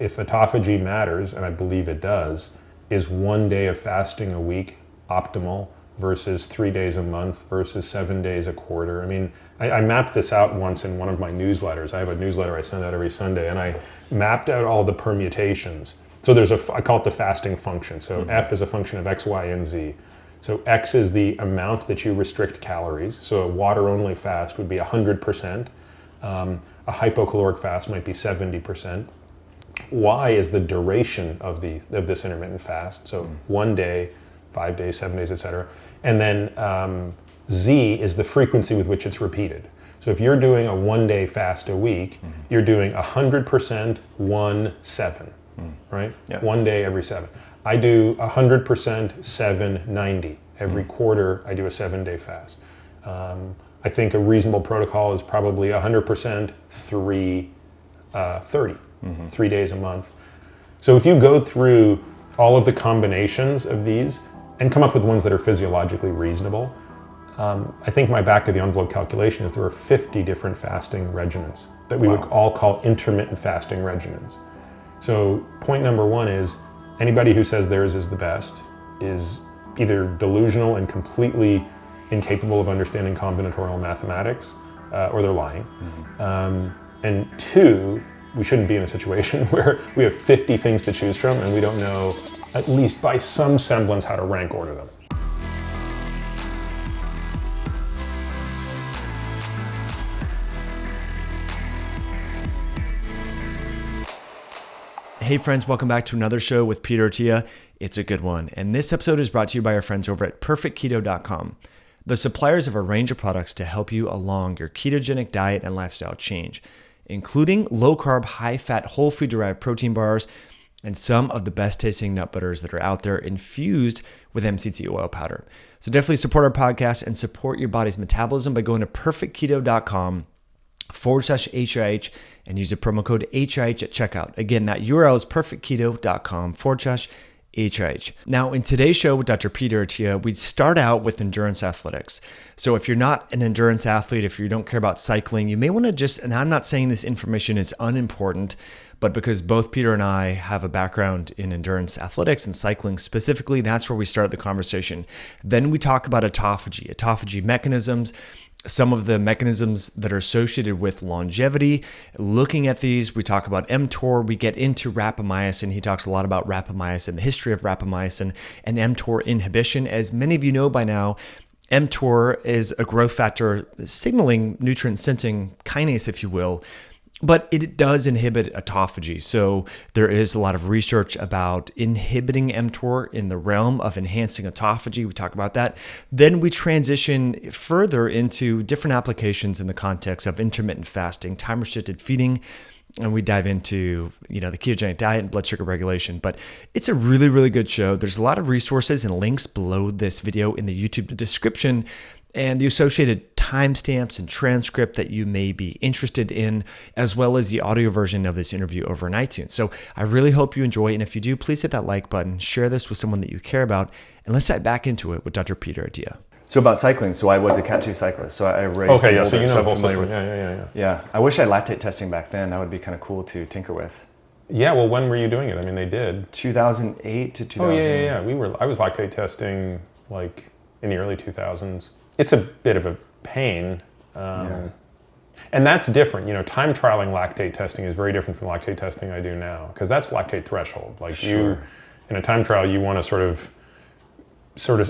if autophagy matters, and I believe it does, is 1 day of fasting a week optimal versus 3 days a month versus 7 days a quarter? I mean, I mapped this out once in one of my newsletters. I have a newsletter I send out every Sunday, and I mapped out all the permutations. So I call it the fasting function. So F is a function of X, Y, and Z. So X is the amount that you restrict calories. So a water-only fast would be 100%. A hypocaloric fast might be 70%. Y is the duration of this intermittent fast. So 1 day, 5 days, 7 days, etc. And then Z is the frequency with which it's repeated. So if you're doing a 1 day fast a week, you're doing 100%, 1, 7, right? Yeah. 1 day every 7. I do 100%, 7, 90. Every quarter, I do a 7-day fast. I think a reasonable protocol is probably 100%, 3, 30, 3 days a month. So if you go through all of the combinations of these and come up with ones that are physiologically reasonable, I think my back of the envelope calculation is there are 50 different fasting regimens that we would all call intermittent fasting regimens. So point number one is anybody who says theirs is the best is either delusional and completely incapable of understanding combinatorial mathematics, or they're lying. And two, we shouldn't be in a situation where we have 50 things to choose from and we don't know, at least by some semblance, how to rank order them. Hey friends, welcome back to another show with Peter Attia. It's a good one. And this episode is brought to you by our friends over at perfectketo.com, the suppliers of a range of products to help you along your ketogenic diet and lifestyle change, including low-carb, high-fat, whole food-derived protein bars, and some of the best-tasting nut butters that are out there infused with MCT oil powder. So definitely support our podcast and support your body's metabolism by going to perfectketo.com/HIH and use the promo code HIH at checkout. Again, that URL is perfectketo.com/HIH. Now, in today's show with Dr. Peter Attia, we start out with endurance athletics. So if you're not an endurance athlete, if you don't care about cycling, you may want to just, and I'm not saying this information is unimportant, but because both Peter and I have a background in endurance athletics and cycling specifically, that's where we start the conversation. Then we talk about autophagy mechanisms, some of the mechanisms that are associated with longevity. Looking at these, we talk about mTOR, we get into rapamycin. He talks a lot about rapamycin, the history of rapamycin and mTOR inhibition. As many of you know by now, mTOR is a growth factor signaling nutrient sensing kinase, if you will, but it does inhibit autophagy. So there is a lot of research about inhibiting mTOR in the realm of enhancing autophagy. We talk about that. Then we transition further into different applications in the context of intermittent fasting, time-restricted feeding, and we dive into, the ketogenic diet and blood sugar regulation. But it's a really, really good show. There's a lot of resources and links below this video in the YouTube description, and the associated timestamps and transcript that you may be interested in, as well as the audio version of this interview over on iTunes. So I really hope you enjoy, and if you do, please hit that like button, share this with someone that you care about, and let's dive back into it with Dr. Peter Attia. So about cycling, so I was a Cat 2 cyclist, so I raced. Okay, yeah, so you know so both familiar with. Yeah, I wish I had lactate testing back then. That would be kind of cool to tinker with. Yeah, well, when were you doing it? I mean, they did. 2008 to 2000. Oh, yeah. I was lactate testing like in the early 2000s. It's a bit of a pain. And that's different. Time trialing lactate testing is very different from lactate testing I do now, because that's lactate threshold. Like you, in a time trial, you want to sort of,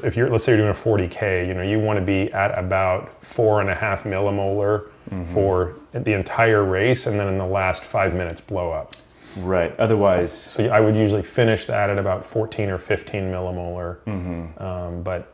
if you're, let's say you're doing a 40K, you want to be at about 4.5 millimolar for the entire race, and then in the last 5 minutes blow up. Right. Otherwise, so I would usually finish that at about 14 or 15 millimolar. But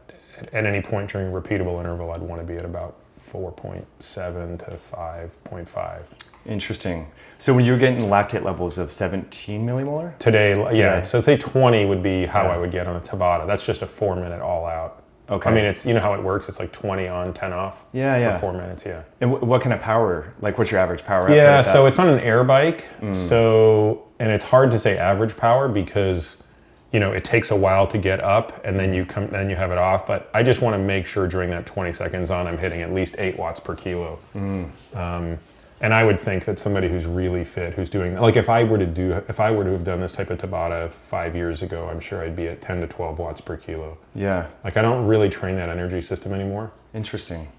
at any point during a repeatable interval, I'd want to be at about 4.7 to 5.5. Interesting. So when you're getting lactate levels of 17 millimolar? Today. Yeah. So say 20 would be how I would get on a Tabata. That's just a 4-minute all out. Okay. I mean, it's how it works. It's like 20 on, 10 off. For 4 minutes. Yeah. And what kind of power? Like, what's your average power? Yeah. So it's on an air bike. So, and it's hard to say average power because it takes a while to get up, and then you have it off. But I just want to make sure during that 20 seconds on, I'm hitting at least 8 watts per kilo. And I would think that somebody who's really fit, who's doing, like if I were to have done this type of Tabata 5 years ago, I'm sure I'd be at 10 to 12 watts per kilo. Yeah. Like I don't really train that energy system anymore. Interesting.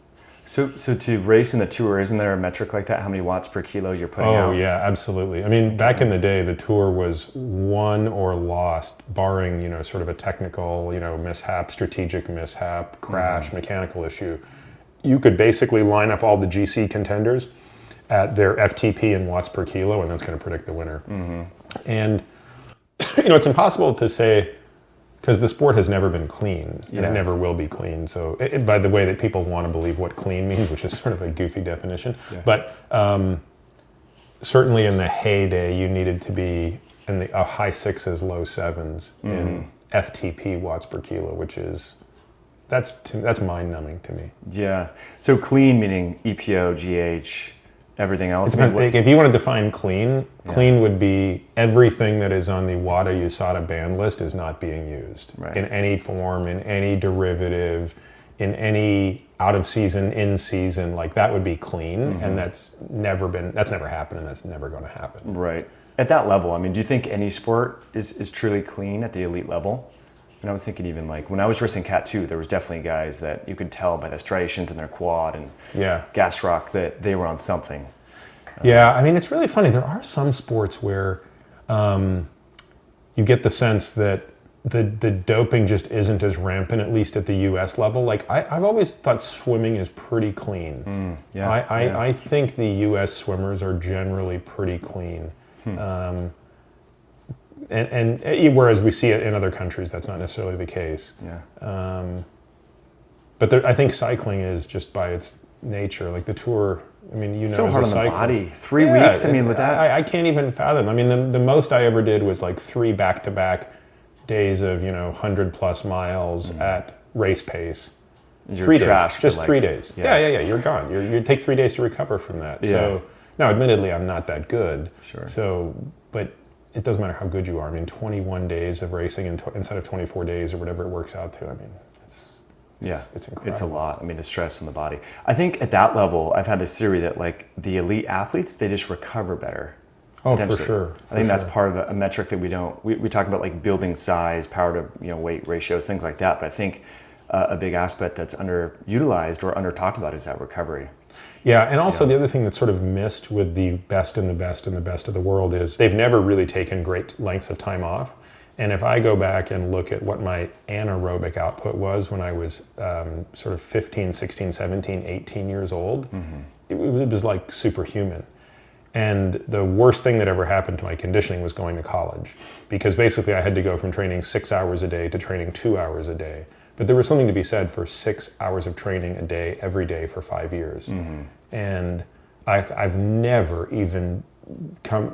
So to race in the Tour, isn't there a metric like that? How many watts per kilo you're putting out? Oh yeah, absolutely. I mean, back in the day, the Tour was won or lost, barring, sort of a technical, mishap, strategic mishap, crash, mechanical issue. You could basically line up all the GC contenders at their FTP in watts per kilo, and that's going to predict the winner. And, it's impossible to say, because the sport has never been clean, and it never will be clean. So, by the way that people want to believe what clean means, which is sort of a goofy definition, but certainly in the heyday, you needed to be in the high sixes, low sevens in FTP watts per kilo, which is that's mind-numbing to me. Yeah. So clean meaning EPO, GH, everything else. If you want to define clean would be everything that is on the WADA USADA ban list is not being used in any form, in any derivative, in any out of season, in season. Like that would be clean, and that's never happened, and that's never going to happen. Right. At that level, I mean, do you think any sport is truly clean at the elite level? And I was thinking even like when I was racing Cat 2, there was definitely guys that you could tell by the striations in their quad and gas rock that they were on something. Yeah, I mean, it's really funny. There are some sports where you get the sense that the doping just isn't as rampant, at least at the U.S. level. Like I've always thought swimming is pretty clean. I think the U.S. swimmers are generally pretty clean. And whereas we see it in other countries, that's not necessarily the case. But I think cycling is just by its nature, like the Tour. I mean, so as hard a on cyclist, the body. 3 weeks. I mean, with that, I can't even fathom. I mean, the most I ever did was like 3 back-to-back days of 100+ miles at race pace. You're 3 trash days, just like, 3 days. Yeah. You're gone. You take 3 days to recover from that. So now, admittedly, I'm not that good. Sure. So, but it doesn't matter how good you are. I mean, 21 days of racing inside of 24 days or whatever it works out to. I mean, it's incredible. It's a lot. I mean, the stress on the body. I think at that level, I've had this theory that like the elite athletes, they just recover better. Oh, for sure. I think that's part of a metric that we talk about, like building size, power to weight ratios, things like that. But I think a big aspect that's underutilized or under talked about is that recovery. Yeah, and also the other thing that's sort of missed with the best and the best and the best of the world is they've never really taken great lengths of time off. And if I go back and look at what my anaerobic output was when I was sort of 15, 16, 17, 18 years old, it was like superhuman. And the worst thing that ever happened to my conditioning was going to college, because basically I had to go from training 6 hours a day to training 2 hours a day. But there was something to be said for 6 hours of training a day, every day for 5 years. And I've never even come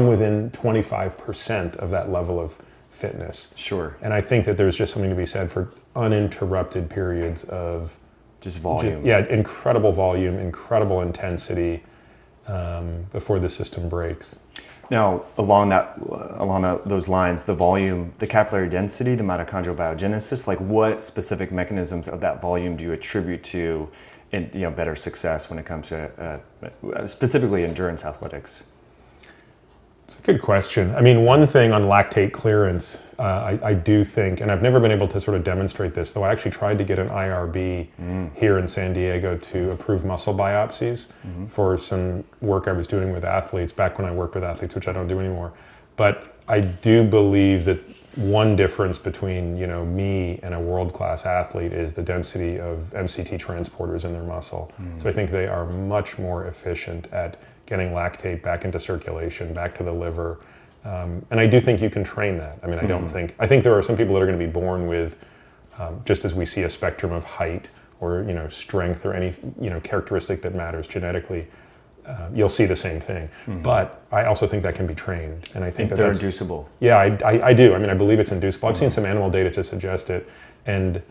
within 25% of that level of fitness. Sure. And I think that there's just something to be said for uninterrupted periods of just volume. Incredible volume, incredible intensity before the system breaks. Now, along those lines, the volume, the capillary density, the mitochondrial biogenesis, like what specific mechanisms of that volume do you attribute to better success when it comes to specifically endurance athletics? It's a good question. I mean, one thing on lactate clearance, I do think, and I've never been able to sort of demonstrate this, though I actually tried to get an IRB here in San Diego to approve muscle biopsies for some work I was doing with athletes back when I worked with athletes, which I don't do anymore. But I do believe that one difference between me and a world-class athlete is the density of MCT transporters in their muscle. So I think they are much more efficient at getting lactate back into circulation, back to the liver. And I do think you can train that. I mean, I think there are some people that are going to be born with, just as we see a spectrum of height or, strength or any, characteristic that matters genetically, you'll see the same thing. But I also think that can be trained. And I think they're inducible. Yeah, I do. I mean, I believe it's inducible. I've seen some animal data to suggest it. And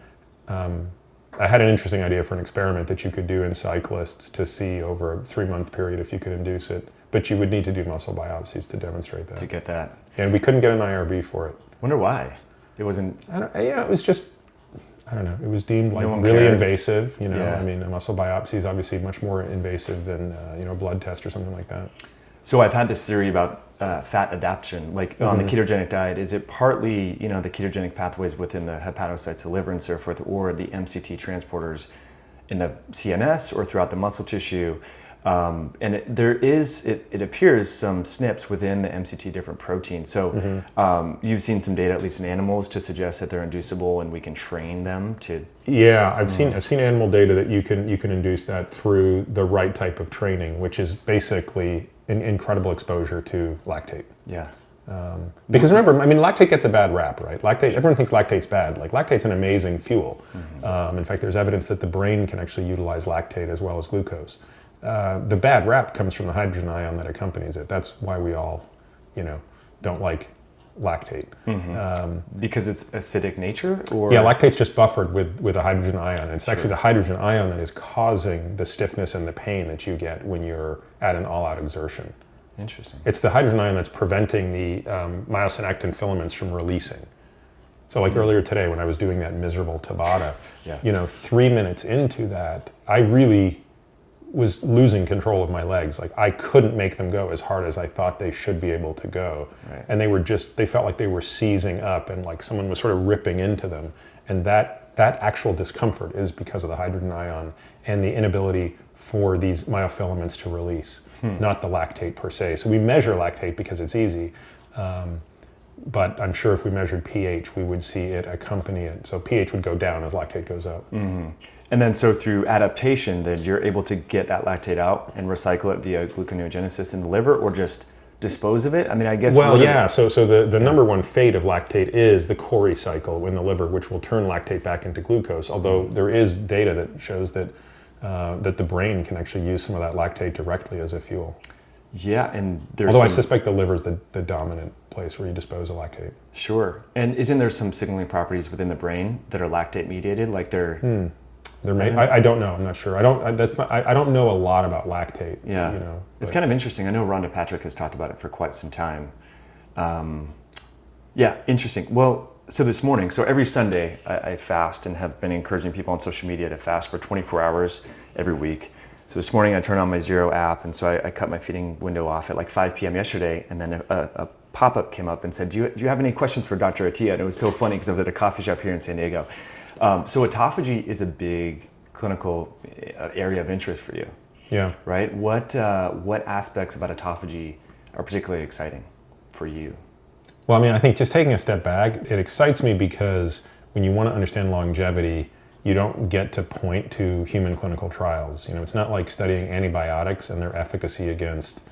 I had an interesting idea for an experiment that you could do in cyclists to see over a 3-month period if you could induce it. But you would need to do muscle biopsies to demonstrate that. To get that. And we couldn't get an IRB for it. Wonder why. It wasn't... it was just... I don't know, it was deemed like No one really cared. invasive, you know. Yeah. I mean, a muscle biopsy is obviously much more invasive than, you know, a blood test or something like that. So I've had this theory about fat adaptation, like on the Mm-hmm. ketogenic diet. Is it partly, you know, the ketogenic pathways within the hepatocytes, the liver, and so forth, or the MCT transporters in the CNS or throughout the muscle tissue? And it appears some SNPs within the MCT different proteins. So you've seen some data, at least in animals, to suggest that they're inducible and we can train them to. Yeah, I've seen animal data that you can induce that through the right type of training, which is basically an incredible exposure to lactate. Yeah. Because remember, I mean, lactate gets a bad rap, right? Lactate, everyone thinks lactate's bad. Like, lactate's an amazing fuel. In fact, there's evidence that the brain can actually utilize lactate as well as glucose. The bad rap comes from the hydrogen ion that accompanies it. That's why we all, you know, don't like lactate. Because it's acidic nature, or Yeah, lactate's just buffered with a hydrogen ion. It's actually the hydrogen ion that is causing the stiffness and the pain that you get when you're at an all-out exertion. Interesting. It's the hydrogen ion that's preventing the myosin-actin filaments from releasing. So like earlier today when I was doing that miserable Tabata, Yeah. you know, 3 minutes into that, I really was losing control of my legs. Like, I couldn't make them go as hard as I thought they should be able to go. Right. And they felt like they were seizing up and like someone was sort of ripping into them. And that actual discomfort is because of the hydrogen ion and the inability for these myofilaments to release, not the lactate per se. So we measure lactate because it's easy. But I'm sure if we measured pH, we would see it accompany it. So pH would go down as lactate goes up. And then so through adaptation, then you're able to get that lactate out and recycle it via gluconeogenesis in the liver, or just dispose of it? I mean, I guess. Well, yeah. So the number one fate of lactate is the Cori cycle in the liver, which will turn lactate back into glucose. Although there is data that shows that that the brain can actually use some of that lactate directly as a fuel. Yeah, and there's. Although I suspect the liver is the dominant place where you dispose of lactate. Sure. And isn't there some signaling properties within the brain that are lactate mediated? Like they're. I don't know. I'm not sure. I don't know a lot about lactate. Yeah. You know, It's but- kind of interesting. I know Rhonda Patrick has talked about it for quite some time. Yeah, interesting. Well, so this morning, so every Sunday I fast and have been encouraging people on social media to fast for 24 hours every week. So this morning I turned on my Zero app, and so I cut my feeding window off at like 5 p.m. yesterday, and then a pop-up came up and said, do you have any questions for Dr. Attia? And it was so funny because I was at a coffee shop here in San Diego. So autophagy is a big clinical area of interest for you, Yeah. right? What aspects about autophagy are particularly exciting for you? Well, I mean, I think just taking a step back, it excites me because when you want to understand longevity, you don't get to point to human clinical trials. You know, it's not like studying antibiotics and their efficacy against,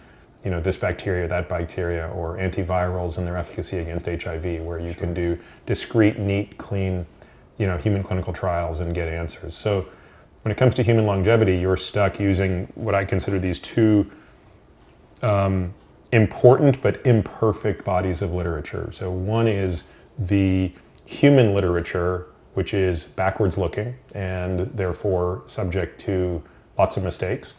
you know, this bacteria, that bacteria, or antivirals and their efficacy against HIV, where you can do discrete, neat, clean, you know, human clinical trials and get answers. So when it comes to human longevity, you're stuck using what I consider these two important but imperfect bodies of literature. So one is the human literature, which is backwards looking and therefore subject to lots of mistakes,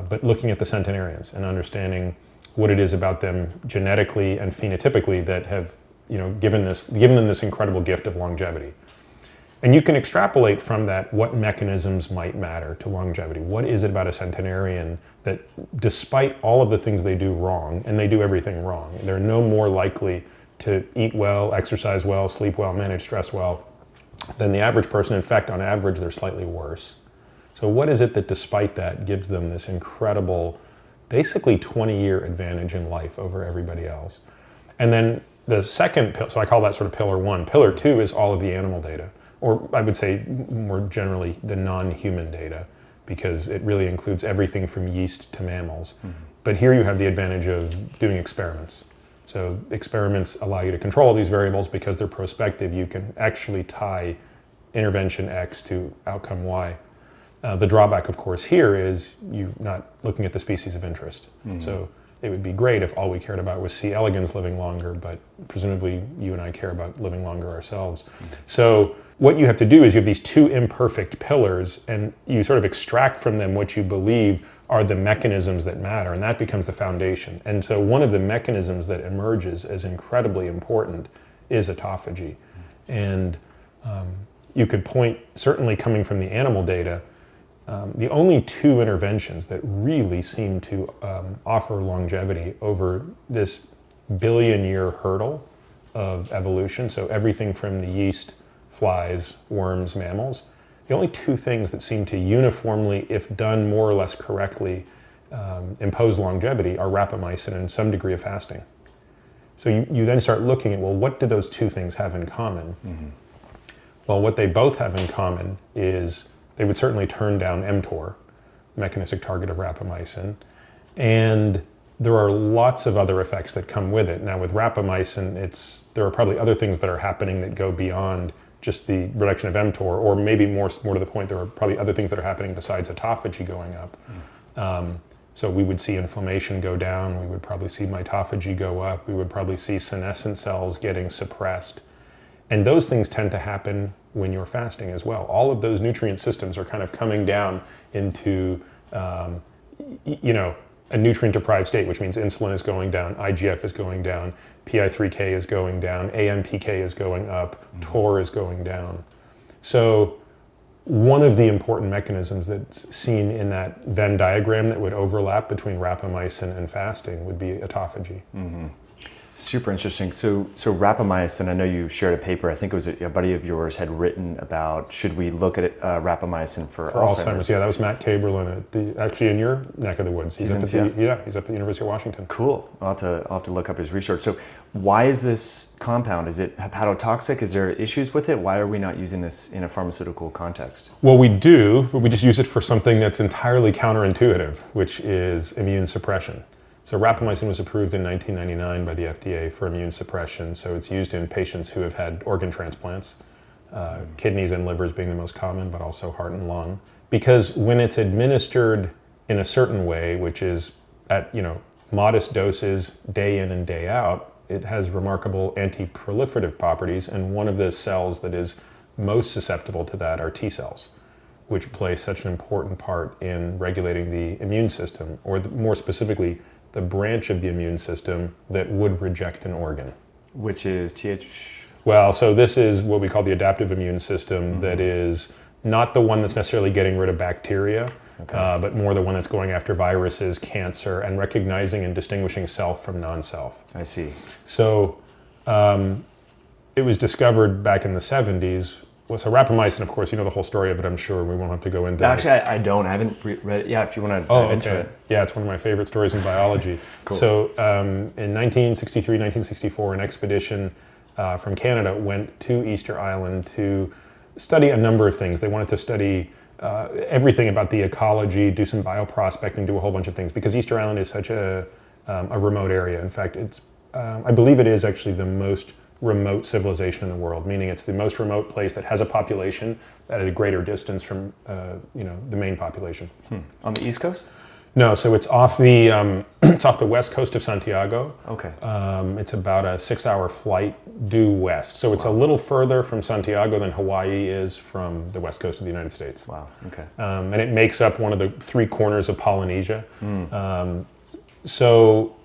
but looking at the centenarians and understanding what it is about them genetically and phenotypically that have, you know, given them this incredible gift of longevity. And you can extrapolate from that what mechanisms might matter to longevity. What is it about a centenarian that, despite all of the things they do wrong, and they do everything wrong, they're no more likely to eat well, exercise well, sleep well, manage stress well than the average person. In fact, on average, they're slightly worse. So what is it that, despite that, gives them this incredible, basically 20-year advantage in life over everybody else? And then the second, so I call that sort of pillar one. Pillar two is all of the animal data, or I would say more generally the non-human data, because it really includes everything from yeast to mammals. But here you have the advantage of doing experiments. So experiments allow you to control these variables because they're prospective. You can actually tie intervention X to outcome Y. The drawback, of course, here is you're not looking at the species of interest. So it would be great if all we cared about was C. elegans living longer, but presumably you and I care about living longer ourselves. So what you have to do is you have these two imperfect pillars, and you sort of extract from them what you believe are the mechanisms that matter, and that becomes the foundation. And so one of the mechanisms that emerges as incredibly important is autophagy. And you could point, certainly coming from the animal data, the only two interventions that really seem to offer longevity over this billion-year hurdle of evolution, so everything from the yeast, flies, worms, mammals, the only two things that seem to uniformly, if done more or less correctly, impose longevity are rapamycin and some degree of fasting. So you then start looking at, well, what do those two things have in common? Mm-hmm. Well, what they both have in common is they would certainly turn down mTOR, mechanistic target of rapamycin, and there are lots of other effects that come with it. Now with rapamycin, there are probably other things that are happening that go beyond just the reduction of mTOR, or maybe more to the point, there are probably other things that are happening besides autophagy going up. So we would see inflammation go down, we would probably see mitophagy go up, we would probably see senescent cells getting suppressed. And those things tend to happen when you're fasting as well. All of those nutrient systems are kind of coming down into, a nutrient-deprived state, which means insulin is going down, IGF is going down, PI3K is going down, AMPK is going up, TOR is going down. So one of the important mechanisms that's seen in that Venn diagram that would overlap between rapamycin and fasting would be autophagy. Mm-hmm. Super interesting. So rapamycin, I know you shared a paper, I think it was a buddy of yours had written about, should we look at rapamycin for Alzheimer's? Yeah, that was Matt Kaberlin, actually in your neck of the woods. He's up at the University of Washington. Cool. I'll have to look up his research. So why is this compound? Is it hepatotoxic? Is there issues with it? Why are we not using this in a pharmaceutical context? Well, we do, but we just use it for something that's entirely counterintuitive, which is immune suppression. So rapamycin was approved in 1999 by the FDA for immune suppression. So it's used in patients who have had organ transplants, kidneys and livers being the most common, but also heart and lung. Because when it's administered in a certain way, which is at modest doses, day in and day out, it has remarkable anti-proliferative properties. And one of the cells that is most susceptible to that are T cells, which play such an important part in regulating the immune system, or more specifically, the branch of the immune system that would reject an organ. Which is Well, so this is what we call the adaptive immune system, that is not the one that's necessarily getting rid of bacteria, but more the one that's going after viruses, cancer, and recognizing and distinguishing self from non-self. I see. So it was discovered back in the 70s. Well, so rapamycin, of course, you know the whole story of it, I'm sure. We won't have to go into it. Actually, I don't. I haven't read it. Yeah, if you want to dive into it. Yeah, it's one of my favorite stories in biology. Cool. So in 1963, 1964, an expedition from Canada went to Easter Island to study a number of things. They wanted to study everything about the ecology, do some bioprospecting, do a whole bunch of things, because Easter Island is such a remote area. In fact, I believe it is actually the most remote civilization in the world, meaning it's the most remote place that has a population at a greater distance from the main population. On the East Coast? No, so it's off the west coast of Santiago. Okay. It's about a 6-hour flight due west. So it's a little further from Santiago than Hawaii is from the west coast of the United States. Wow. Okay. And it makes up one of the 3 corners of Polynesia. So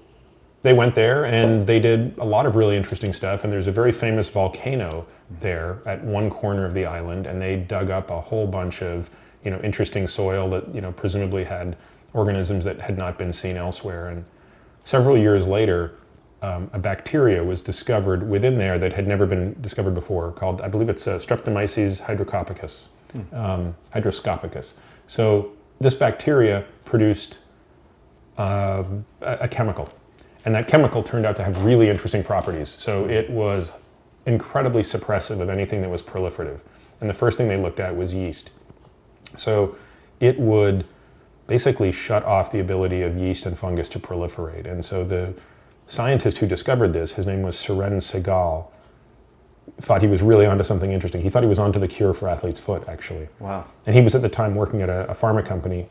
they went there and they did a lot of really interesting stuff. And there's a very famous volcano there at one corner of the island, and they dug up a whole bunch of interesting soil that presumably had organisms that had not been seen elsewhere. And several years later, a bacteria was discovered within there that had never been discovered before, called, I believe it's Streptomyces hydroscopicus. So this bacteria produced a chemical, and that chemical turned out to have really interesting properties. So it was incredibly suppressive of anything that was proliferative. And the first thing they looked at was yeast. So it would basically shut off the ability of yeast and fungus to proliferate. And so the scientist who discovered this, his name was Suren Segal, thought he was really onto something interesting. He thought he was onto the cure for athlete's foot, actually. Wow. And he was at the time working at a pharma company.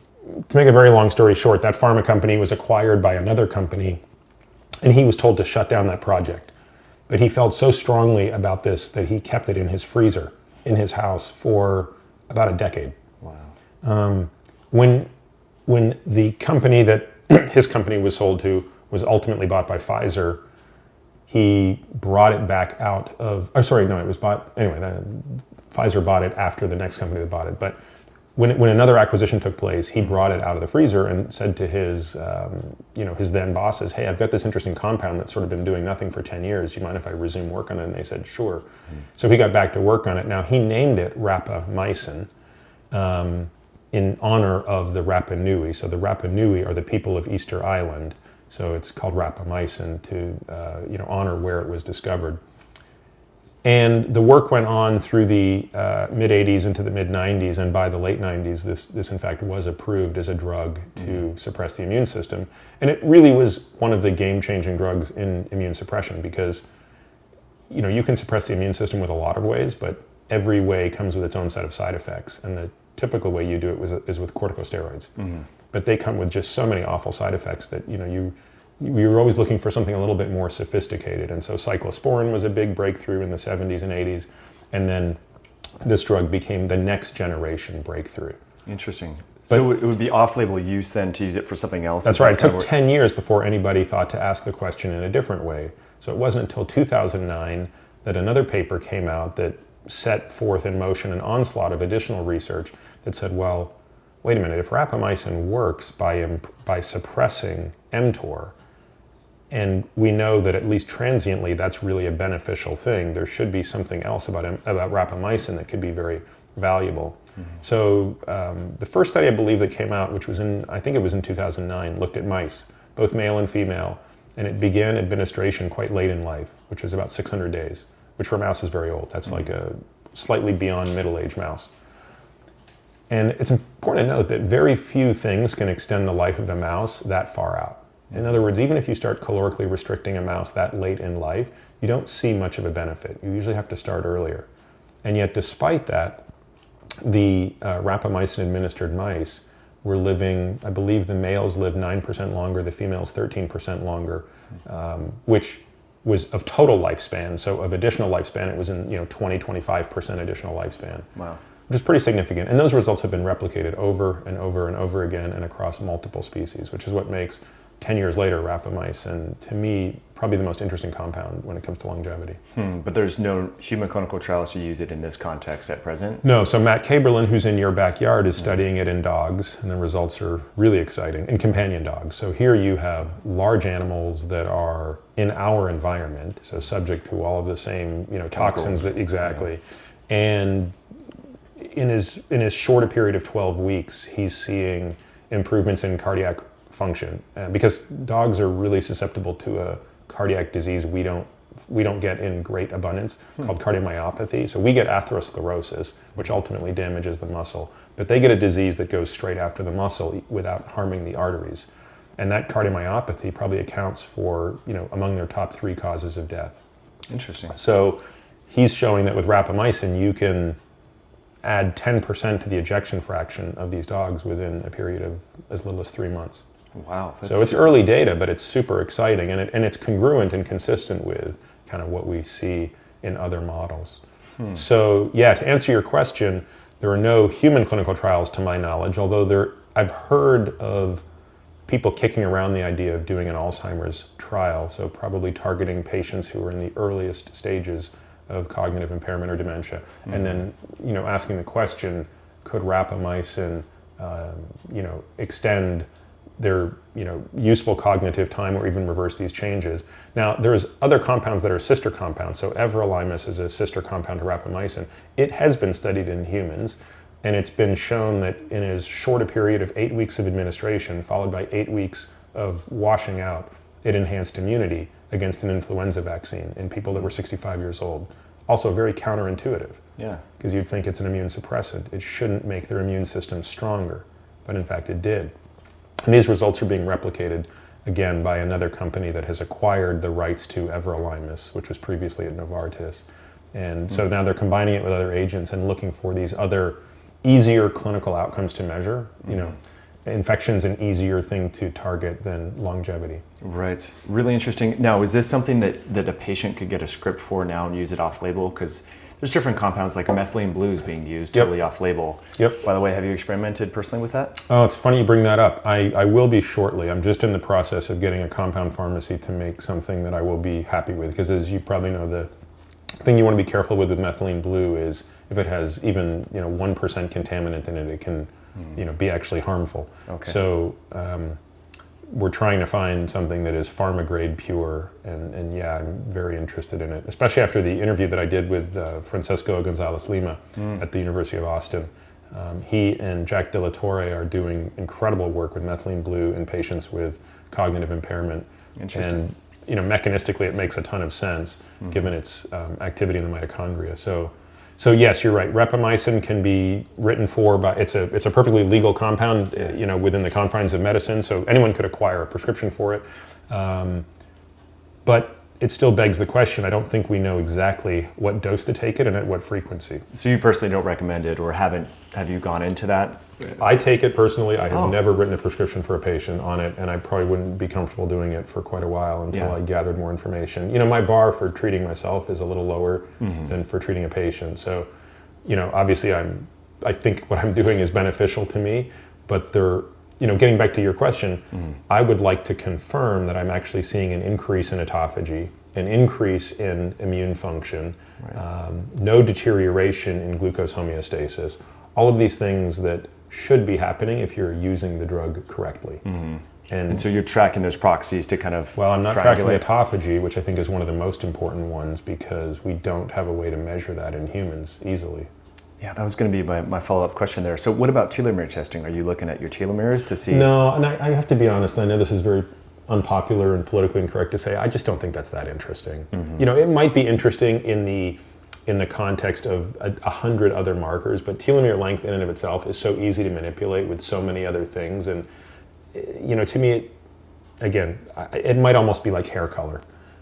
To make a very long story short, that pharma company was acquired by another company, and he was told to shut down that project. But he felt so strongly about this that he kept it in his freezer in his house for about a decade. Wow. When the company that his company was sold to was ultimately bought by Pfizer, he brought it back out of, oh, sorry, no, it was bought, anyway, Pfizer bought it after the next company that bought it. But when another acquisition took place, he brought it out of the freezer and said to his, his then bosses, hey, I've got this interesting compound that's sort of been doing nothing for 10 years. Do you mind if I resume work on it? And they said, sure. So he got back to work on it. Now, he named it rapamycin in honor of the Rapa Nui. So the Rapa Nui are the people of Easter Island. So it's called rapamycin to honor where it was discovered. And the work went on through the mid-'80s into the mid-'90s, and by the late '90s, this in fact was approved as a drug to suppress the immune system. And it really was one of the game-changing drugs in immune suppression because, you can suppress the immune system with a lot of ways, but every way comes with its own set of side effects. And the typical way you do it is with corticosteroids. Mm-hmm. But they come with just so many awful side effects that, we were always looking for something a little bit more sophisticated. And so cyclosporin was a big breakthrough in the 70s and 80s. And then this drug became the next generation breakthrough. Interesting. So it would be off-label use then to use it for something else? That's right. It took 10 years before anybody thought to ask the question in a different way. So it wasn't until 2009 that another paper came out that set forth in motion an onslaught of additional research that said, well, wait a minute, if rapamycin works by suppressing mTOR, and we know that at least transiently that's really a beneficial thing, there should be something else about rapamycin that could be very valuable. Mm-hmm. So the first study I believe that came out, which was I think it was in 2009, looked at mice, both male and female, and it began administration quite late in life, which was about 600 days, which for a mouse is very old. That's like a slightly beyond middle-aged mouse. And it's important to note that very few things can extend the life of a mouse that far out. In other words, even if you start calorically restricting a mouse that late in life, you don't see much of a benefit. You usually have to start earlier. And yet, despite that, the rapamycin-administered mice were living, I believe the males lived 9% longer, the females 13% longer, which was of total lifespan. So of additional lifespan, it was in 20-25% additional lifespan. Wow. Which is pretty significant. And those results have been replicated over and over and over again and across multiple species, which is what makes 10 years later rapamycin, to me, probably the most interesting compound when it comes to longevity. But there's no human clinical trials to use it in this context at present? No, so Matt Kaberlin, who's in your backyard, is studying it in dogs, and the results are really exciting, in companion dogs. So here you have large animals that are in our environment, so subject to all of the same toxins that, exactly. Yeah. And in his shorter period of 12 weeks, he's seeing improvements in cardiac function because dogs are really susceptible to a cardiac disease we don't get in great abundance called cardiomyopathy. So we get atherosclerosis, which ultimately damages the muscle, but they get a disease that goes straight after the muscle without harming the arteries. And that cardiomyopathy probably accounts for, among their top 3 causes of death. Interesting. So he's showing that with rapamycin, you can add 10% to the ejection fraction of these dogs within a period of as little as 3 months. Wow. So it's early data, but it's super exciting, and it's congruent and consistent with kind of what we see in other models. So yeah, to answer your question, there are no human clinical trials to my knowledge, although I've heard of people kicking around the idea of doing an Alzheimer's trial, so probably targeting patients who are in the earliest stages of cognitive impairment or dementia, and then asking the question, could rapamycin extend their useful cognitive time or even reverse these changes. Now, there's other compounds that are sister compounds. So everolimus is a sister compound to rapamycin. It has been studied in humans, and it's been shown that in as short a period of 8 weeks of administration, followed by 8 weeks of washing out, it enhanced immunity against an influenza vaccine in people that were 65 years old. Also very counterintuitive. Yeah. Because you'd think it's an immune suppressant. It shouldn't make their immune system stronger, but in fact it did. And these results are being replicated, again, by another company that has acquired the rights to everolimus, which was previously at Novartis. And so now they're combining it with other agents and looking for these other easier clinical outcomes to measure. Infection's an easier thing to target than longevity. Right. Really interesting. Now, is this something that a patient could get a script for now and use it off-label? Because there's different compounds like methylene blue is being used Yep. totally off label. Yep. By the way, have you experimented personally with that? Oh, it's funny you bring that up. I will be shortly. I'm just in the process of getting a compound pharmacy to make something that I will be happy with. Because as you probably know, the thing you want to be careful with methylene blue is if it has even 1% contaminant in it, it can be actually harmful. Okay. So we're trying to find something that is pharma grade pure, and yeah, I'm very interested in it, especially after the interview that I did with Francesco Gonzalez Lima at the University of Austin. He and Jack De La Torre are doing incredible work with methylene blue in patients with cognitive impairment. Interesting. And mechanistically it makes a ton of sense given its activity in the mitochondria. So yes, you're right. Rapamycin can be written for by it's a perfectly legal compound, within the confines of medicine. So anyone could acquire a prescription for it, but it still begs the question. I don't think we know exactly what dose to take it and at what frequency. So you personally don't recommend it, or have you gone into that? I take it personally. I have Oh. never written a prescription for a patient on it, and I probably wouldn't be comfortable doing it for quite a while until Yeah. I gathered more information. My bar for treating myself is a little lower than for treating a patient. So, obviously I think what I'm doing is beneficial to me, but getting back to your question, I would like to confirm that I'm actually seeing an increase in autophagy, an increase in immune function, no deterioration in glucose homeostasis, all of these things that should be happening if you're using the drug correctly. And so you're tracking those proxies to kind of Well, I'm not tracking triangulate. autophagy, which I think is one of the most important ones because we don't have a way to measure that in humans easily. Yeah, that was going to be my follow-up question there. So what about telomere testing? Are you looking at your telomeres to see? No, and I have to be honest, I know this is very unpopular and politically incorrect to say, I just don't think that's that interesting. It might be interesting in the context of 100 other markers, but telomere length in and of itself is so easy to manipulate with so many other things. And, to me, it might almost be like hair color.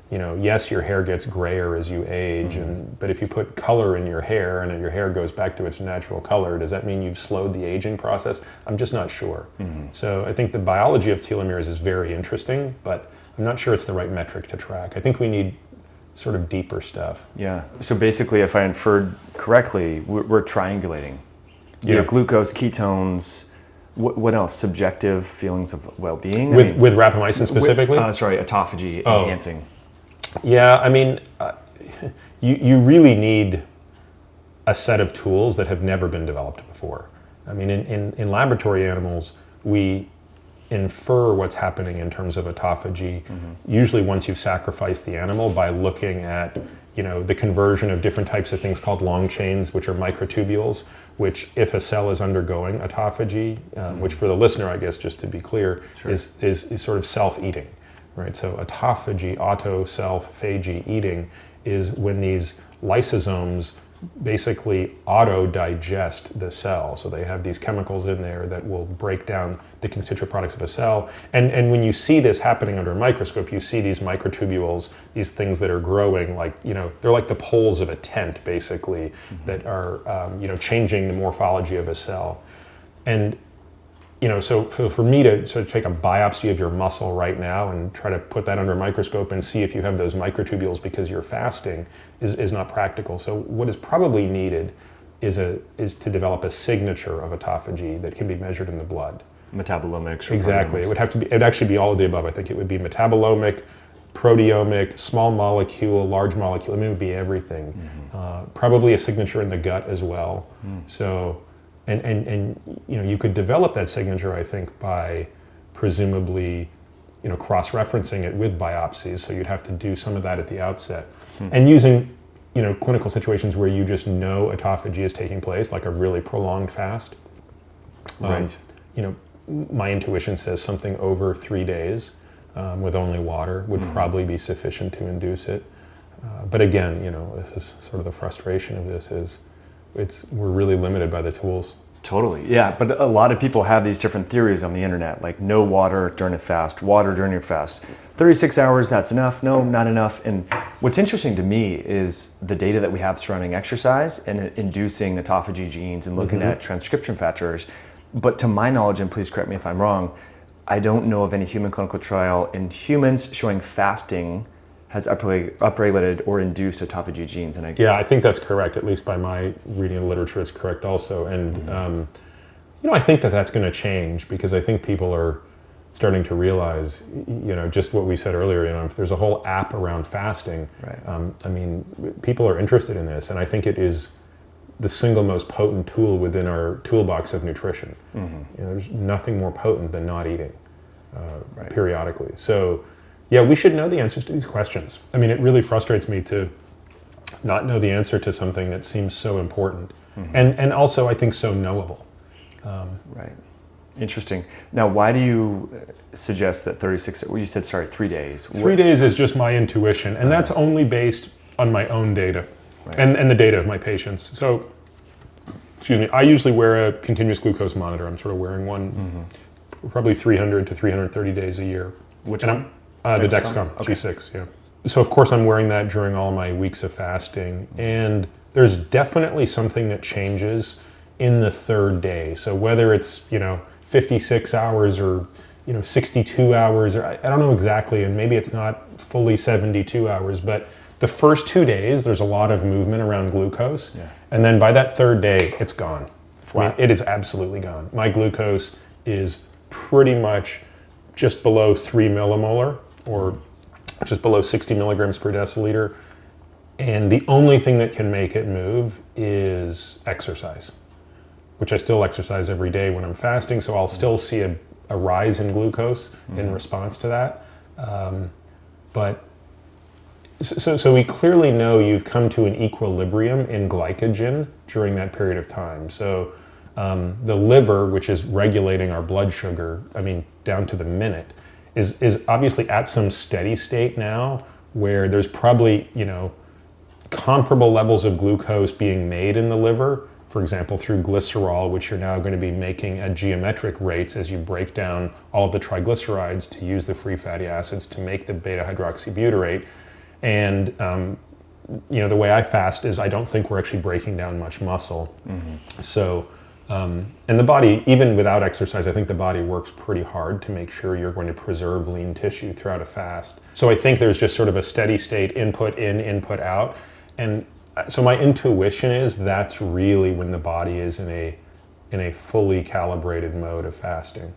Yes, your hair gets grayer as you age, but if you put color in your hair and your hair goes back to its natural color, does that mean you've slowed the aging process? I'm just not sure. So I think the biology of telomeres is very interesting, but I'm not sure it's the right metric to track. I think we need sort of deeper stuff. Yeah. So basically, if I inferred correctly, we're triangulating. Yeah. Glucose, ketones. What else? Subjective feelings of well-being. With rapamycin specifically? Autophagy enhancing. Yeah, you really need a set of tools that have never been developed before. In laboratory animals, we infer what's happening in terms of autophagy, usually once you've sacrificed the animal by looking at the conversion of different types of things called long chains, which are microtubules, which if a cell is undergoing autophagy, which for the listener, I guess, just to be clear, is sort of self-eating. Right, so autophagy, auto, self, phagy, eating, is when these lysosomes basically auto-digest the cell. So they have these chemicals in there that will break down the constituent products of a cell. And when you see this happening under a microscope, you see these microtubules, these things that are growing they're like the poles of a tent, basically, that are changing the morphology of a cell. And so for me to sort of take a biopsy of your muscle right now and try to put that under a microscope and see if you have those microtubules because you're fasting is not practical. So what is probably needed is to develop a signature of autophagy that can be measured in the blood. Metabolomics. Or Exactly. proteomics. It'd actually be all of the above. I think it would be metabolomic, proteomic, small molecule, large molecule. It would be everything. Probably a signature in the gut as well. So. And you could develop that signature, I think, by presumably cross-referencing it with biopsies. So you'd have to do some of that at the outset, and using clinical situations where you just know autophagy is taking place, like a really prolonged fast. Right. My intuition says something over 3 days with only water would probably be sufficient to induce it. But again, this is sort of the frustration of this is. We're really limited by the tools. Totally, yeah. But a lot of people have these different theories on the internet, like no water during a fast, water during your fast. 36 hours, that's enough. No, not enough. And what's interesting to me is the data that we have surrounding exercise and inducing autophagy genes and looking at transcription factors. But to my knowledge, and please correct me if I'm wrong, I don't know of any human clinical trial in humans showing fasting has upregulated or induced autophagy genes. And yeah, I think that's correct. At least by my reading of the literature, it's correct also. And I think that's going to change, because I think people are starting to realize, just what we said earlier. If there's a whole app around fasting, right. People are interested in this, and I think it is the single most potent tool within our toolbox of nutrition. There's nothing more potent than not eating right. periodically. So, yeah, we should know the answers to these questions. It really frustrates me to not know the answer to something that seems so important, and also I think so knowable. Right. Interesting. Now, why do you suggest that 3 days? 3 days is just my intuition, and that's only based on my own data, right. and the data of my patients. So, excuse me, I usually wear a continuous glucose monitor. I'm sort of wearing one probably 300 to 330 days a year. Which one? The Dexcom Okay. G6, yeah. So, of course, I'm wearing that during all my weeks of fasting, and there's definitely something that changes in the third day. So whether it's 56 hours or 62 hours, or I don't know exactly, and maybe it's not fully 72 hours, but the first 2 days there's a lot of movement around glucose, and then by that third day it's gone. Flat. It is absolutely gone. My glucose is pretty much just below 3 millimolar, or just below 60 milligrams per deciliter, and the only thing that can make it move is exercise, which I still exercise every day when I'm fasting, so I'll still see a rise in glucose in response to that. But so we clearly know you've come to an equilibrium in glycogen during that period of time. So the liver, which is regulating our blood sugar, down to the minute, is obviously at some steady state now, where there's probably, comparable levels of glucose being made in the liver, for example, through glycerol, which you're now going to be making at geometric rates as you break down all of the triglycerides to use the free fatty acids to make the beta-hydroxybutyrate. And, the way I fast is I don't think we're actually breaking down much muscle. So, and the body, even without exercise, I think the body works pretty hard to make sure you're going to preserve lean tissue throughout a fast. So I think there's just sort of a steady state, input in, input out. And so my intuition is that's really when the body is in a fully calibrated mode of fasting.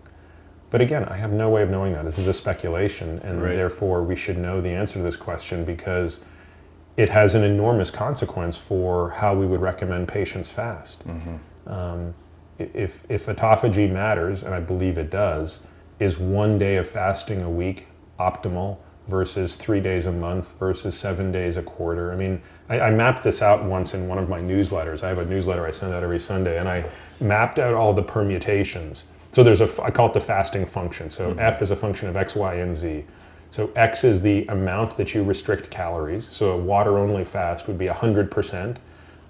But again, I have no way of knowing that. This is a speculation, and therefore we should know the answer to this question, because it has an enormous consequence for how we would recommend patients fast. If autophagy matters, and I believe it does, is 1 day of fasting a week optimal versus 3 days a month versus 7 days a quarter? I mapped this out once in one of my newsletters. I have a newsletter I send out every Sunday, and I mapped out all the permutations. So I call it the fasting function. So F is a function of X, Y, and Z. So X is the amount that you restrict calories. So a water-only fast would be 100%.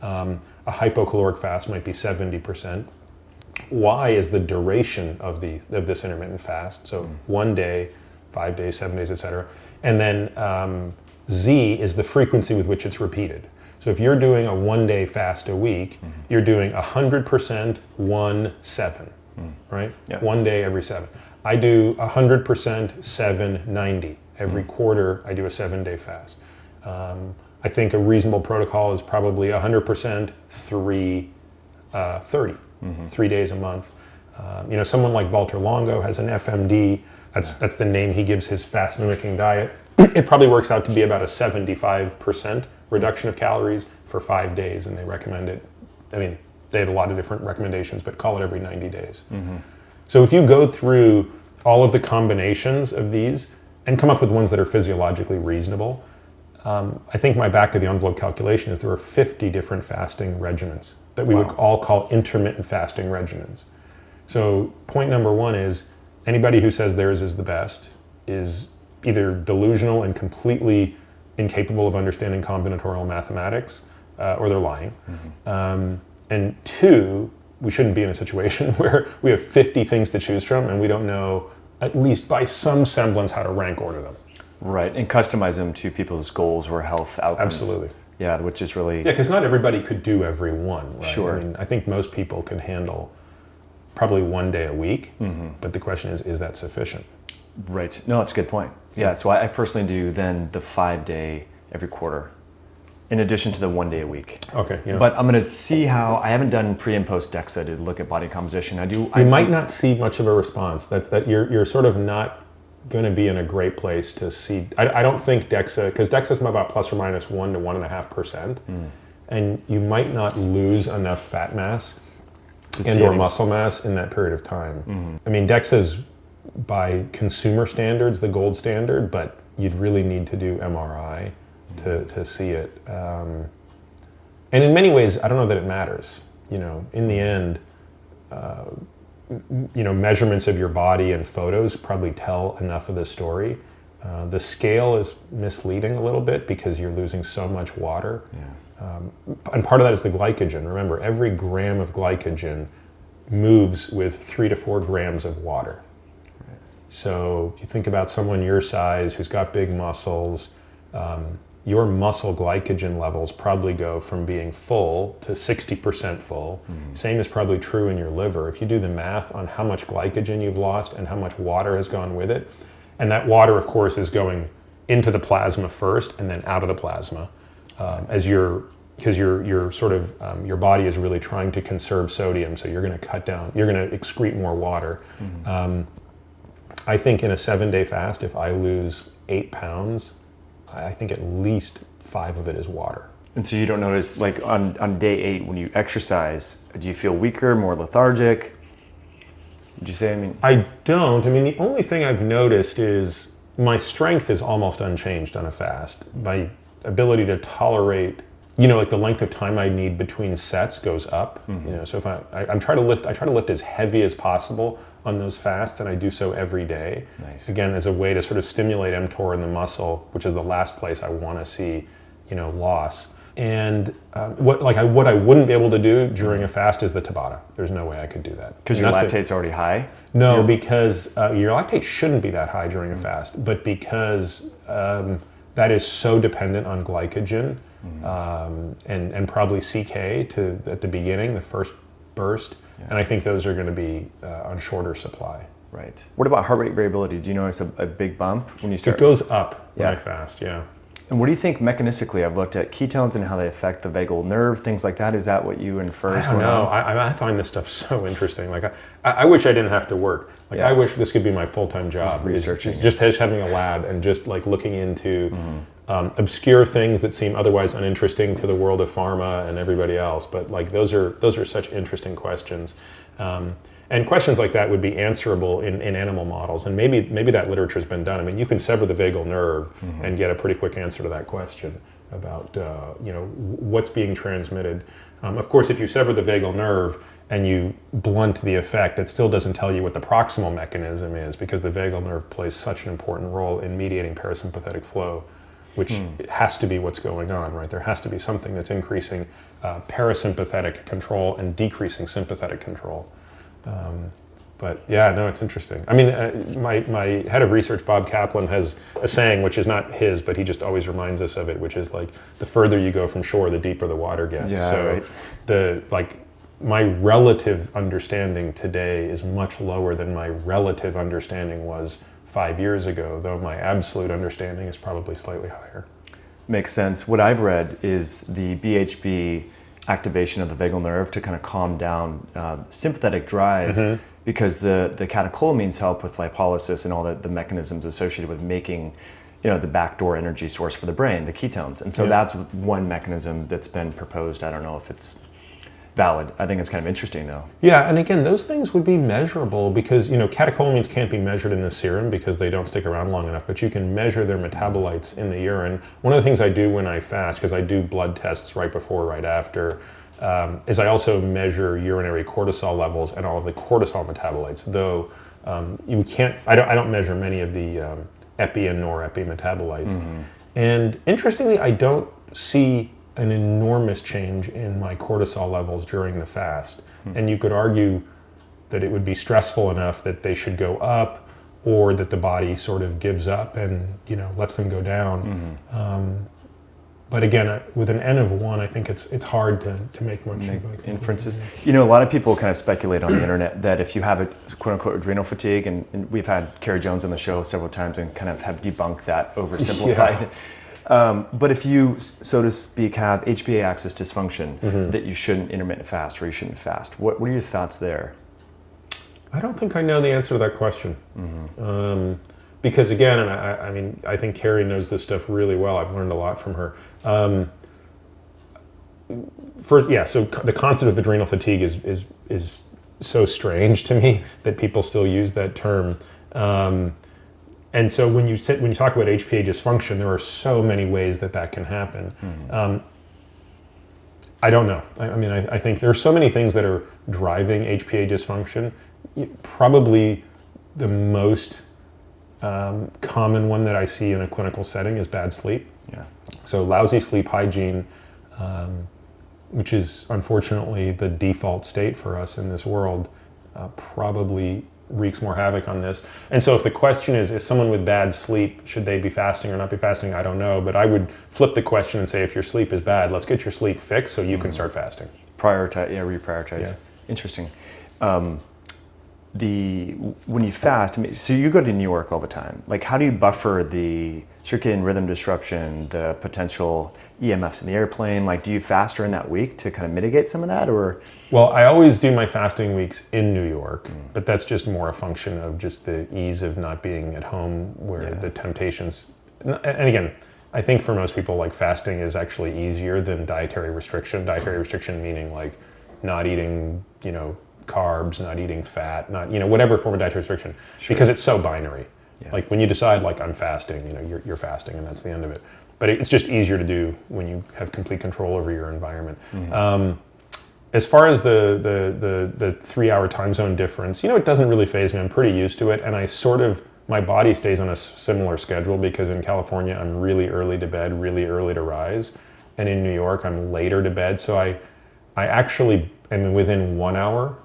A hypocaloric fast might be 70%. Y is the duration of this intermittent fast. So 1 day, 5 days, 7 days, etc. And then Z is the frequency with which it's repeated. So if you're doing a 1 day fast a week, you're doing 100%, 1, 7, right? Yeah. 1 day every 7. I do 100%, 7, 90. Every quarter, I do a 7 day fast. I think a reasonable protocol is probably 100%, 3, 30, 3 days a month. Someone like Valter Longo has an FMD. That's the name he gives his fast mimicking diet. It probably works out to be about a 75% reduction of calories for 5 days, and they recommend it. They have a lot of different recommendations, but call it every 90 days. So if you go through all of the combinations of these and come up with ones that are physiologically reasonable, I think my back of the envelope calculation is there are 50 different fasting regimens that we would all call intermittent fasting regimens. So point number one is anybody who says theirs is the best is either delusional and completely incapable of understanding combinatorial mathematics, or they're lying. And two, we shouldn't be in a situation where we have 50 things to choose from and we don't know, at least by some semblance, how to rank order them. Right, and customize them to people's goals or health outcomes. Absolutely. Yeah, which is really... Yeah, because not everybody could do every one, right? Sure. I think most people can handle probably 1 day a week, but the question is that sufficient? Right. No, that's a good point. Yeah. So I personally do then the 5-day every quarter, in addition to the 1 day a week. Okay. Yeah. But I'm going to see how. I haven't done pre and post DEXA to look at body composition. You might not see much of a response. That you're sort of not going to be in a great place to see. I don't think DEXA, because DEXA is about plus or minus 1 to 1.5%, and you might not lose enough fat mass and or muscle mass in that period of time. I mean, DEXA is by consumer standards the gold standard, but you'd really need to do MRI to see it. And in many ways, I don't know that it matters. In the end, measurements of your body and photos probably tell enough of the story. The scale is misleading a little bit because you're losing so much water. And part of that is the glycogen. Remember, every gram of glycogen moves with 3 to 4 grams of water. So if you think about someone your size who's got big muscles, your muscle glycogen levels probably go from being full to 60% full. Same is probably true in your liver. If you do the math on how much glycogen you've lost and how much water has gone with it, and that water, of course, is going into the plasma first and then out of the plasma, because you're sort of your body is really trying to conserve sodium, so you're going to excrete more water. I think in a 7-day fast, if I lose 8 pounds, I think at least 5 of it is water. And so you don't notice, like on day 8 when you exercise, do you feel weaker, more lethargic? Would you say? I don't. The only thing I've noticed is my strength is almost unchanged on a fast. My ability to tolerate, like the length of time I need between sets goes up. So if I try to lift as heavy as possible on those fasts, and I do so every day. Nice. Again, as a way to sort of stimulate mTOR in the muscle, which is the last place I want to see, loss. And what I wouldn't be able to do during a fast is the Tabata. There's no way I could do that. Because your lactate's already high? No, because your lactate shouldn't be that high during a fast, but because that is so dependent on glycogen and probably CK at the beginning, the first burst. And I think those are going to be on shorter supply. Right. What about heart rate variability? Do you notice a big bump when you start? It goes up when I fast, yeah. And what do you think mechanistically? I've looked at ketones and how they affect the vagal nerve, things like that. Is that what you infer? I don't know. I find this stuff so interesting. Like, I wish I didn't have to work. Like, I wish this could be my full-time job. Researching. Just having a lab and just like looking into obscure things that seem otherwise uninteresting to the world of pharma and everybody else. But like those are such interesting questions. And questions like that would be answerable in animal models, and maybe that literature's been done. You can sever the vagal nerve and get a pretty quick answer to that question about what's being transmitted. Of course, if you sever the vagal nerve and you blunt the effect, it still doesn't tell you what the proximal mechanism is, because the vagal nerve plays such an important role in mediating parasympathetic flow, which has to be what's going on, right? There has to be something that's increasing parasympathetic control and decreasing sympathetic control. But yeah, no, it's interesting. My head of research, Bob Kaplan, has a saying, which is not his, but he just always reminds us of it, which is like, the further you go from shore, the deeper the water gets. Yeah, so right. My relative understanding today is much lower than my relative understanding was 5 years ago, though my absolute understanding is probably slightly higher. Makes sense. What I've read is the BHB activation of the vagal nerve to kind of calm down sympathetic drive, because the catecholamines help with lipolysis and all the mechanisms associated with making the backdoor energy source for the brain, the ketones. And so that's one mechanism that's been proposed. I don't know if it's valid. I think it's kind of interesting though. Yeah, and again, those things would be measurable because, catecholamines can't be measured in the serum because they don't stick around long enough, but you can measure their metabolites in the urine. One of the things I do when I fast, because I do blood tests right before, right after, is I also measure urinary cortisol levels and all of the cortisol metabolites, though I don't measure many of the epi and norepi metabolites. And interestingly, I don't see an enormous change in my cortisol levels during the fast. And you could argue that it would be stressful enough that they should go up, or that the body sort of gives up and lets them go down. But again, with an N of 1, I think it's hard to make much Make of inferences. You know, a lot of people kind of speculate on the internet that if you have a quote unquote adrenal fatigue, and we've had Carrie Jones on the show several times and kind of have debunked that oversimplified. But if you, so to speak, have HPA axis dysfunction, that you shouldn't intermittent fast or you shouldn't fast. What are your thoughts there? I don't think I know the answer to that question. Because again, and I mean, I think Carrie knows this stuff really well. I've learned a lot from her. So the concept of adrenal fatigue is so strange to me that people still use that term. And so when you talk about HPA dysfunction, there are so many ways that can happen. I don't know. I mean, I think there are so many things that are driving HPA dysfunction. Probably the most common one that I see in a clinical setting is bad sleep. Yeah. So lousy sleep hygiene, which is unfortunately the default state for us in this world, probably wreaks more havoc on this. And so if the question is someone with bad sleep, should they be fasting or not be fasting? I don't know, but I would flip the question and say, if your sleep is bad, let's get your sleep fixed so you can start fasting. Reprioritize. Yeah. Interesting. When you fast, I mean, so you go to New York all the time. Like, how do you buffer the circadian rhythm disruption, the potential EMFs in the airplane? Like, do you fast during that week to kind of mitigate some of that, or? Well, I always do my fasting weeks in New York, but that's just more a function of just the ease of not being at home, where the temptations. And again, I think for most people, like, fasting is actually easier than dietary restriction. Dietary restriction meaning like not eating, carbs, not eating fat, not, whatever form of dietary restriction, because it's so binary. Yeah. Like when you decide like I'm fasting, you're fasting and that's the end of it. But it's just easier to do when you have complete control over your environment. As far as the 3-hour time zone difference, it doesn't really faze me. I'm pretty used to it, and my body stays on a similar schedule because in California I'm really early to bed, really early to rise, and in New York I'm later to bed. So I actually am within 1 hour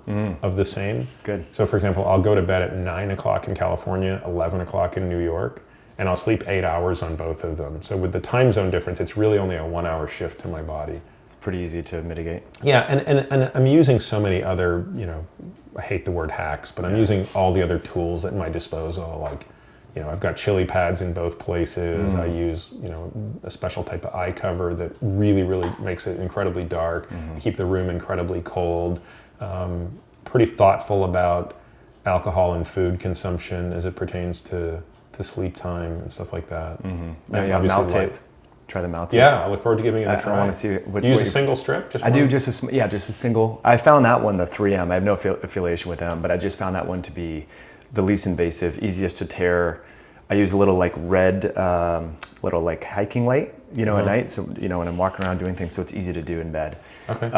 of the same. Good. So for example, I'll go to bed at 9 o'clock in California, 11 o'clock in New York, and I'll sleep 8 hours on both of them. So with the time zone difference, it's really only a 1 hour shift to my body. Pretty easy to mitigate. Yeah, and I'm using so many other, I hate the word hacks, but I'm using all the other tools at my disposal. Like, I've got chili pads in both places. I use, a special type of eye cover that really, really makes it incredibly dark. Keep the room incredibly cold. Pretty thoughtful about alcohol and food consumption as it pertains to sleep time and stuff like that. Now you have mouth tape. Try the mouth tape. Yeah, I look forward to giving it a try. I want to see what you use a single strip? I do just a single. I found that one, the 3M. I have no affiliation with them, but I just found that one to be the least invasive, easiest to tear. I use a little like red, little like hiking light, at night. So, when I'm walking around doing things, so it's easy to do in bed. Okay.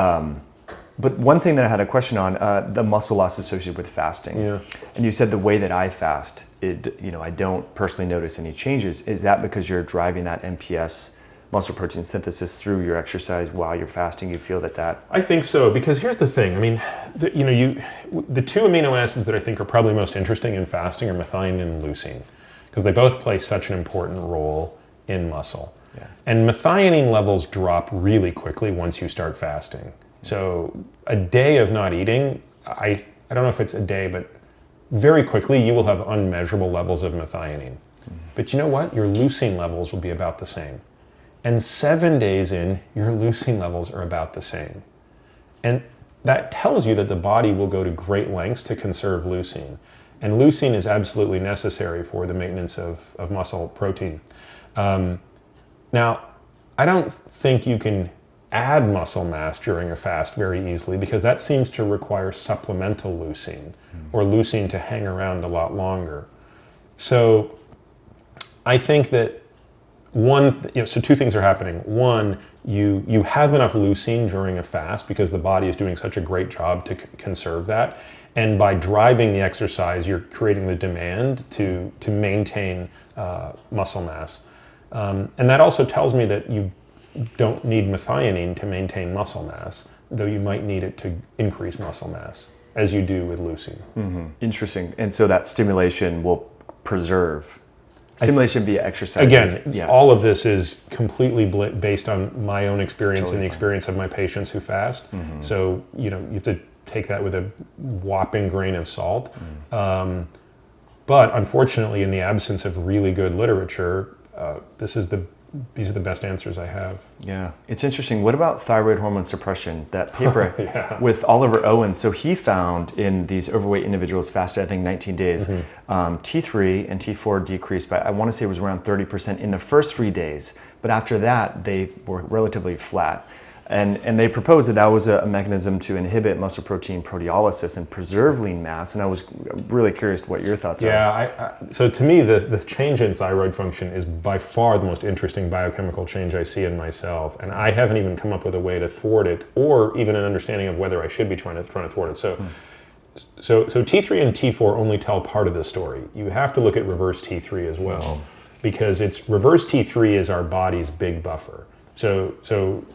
But one thing that I had a question on, the muscle loss associated with fasting. Yeah. And you said the way that I fast, I don't personally notice any changes. Is that because you're driving that MPS, muscle protein synthesis, through your exercise while you're fasting? You feel that? I think so, because here's the thing. I mean, the two amino acids that I think are probably most interesting in fasting are methionine and leucine, because they both play such an important role in muscle. Yeah. And methionine levels drop really quickly once you start fasting. So a day of not eating, I don't know if it's a day, but very quickly you will have unmeasurable levels of methionine. But you know what? Your leucine levels will be about the same. And 7 days in, your leucine levels are about the same. And that tells you that the body will go to great lengths to conserve leucine. And leucine is absolutely necessary for the maintenance of muscle protein. Now, I don't think you can add muscle mass during a fast very easily, because that seems to require supplemental leucine, or leucine to hang around a lot longer. So I think that so two things are happening. One, you have enough leucine during a fast because the body is doing such a great job to conserve that. And by driving the exercise, you're creating the demand to maintain muscle mass. And that also tells me that you don't need methionine to maintain muscle mass, though you might need it to increase muscle mass, as you do with leucine. Interesting. And so that stimulation will preserve Stimulation via exercise. Again, all of this is completely based on my own experience and the Totally experience of my patients who fast. So, you have to take that with a whopping grain of salt. But unfortunately, in the absence of really good literature, these are the best answers I have. Yeah, it's interesting. What about thyroid hormone suppression? That paper Yeah. with Oliver Owen. So he found in these overweight individuals fasted, I think, 19 days, T3 and T4 decreased by, I want to say it was around 30% in the first 3 days. But after that, they were relatively flat. And they proposed that was a mechanism to inhibit muscle protein proteolysis and preserve lean mass. And I was really curious what your thoughts are. Yeah, so to me, the change in thyroid function is by far the most interesting biochemical change I see in myself. And I haven't even come up with a way to thwart it or even an understanding of whether I should be trying to thwart it. So T3 and T4 only tell part of the story. You have to look at reverse T3 as well, because it's reverse T3 is our body's big buffer. So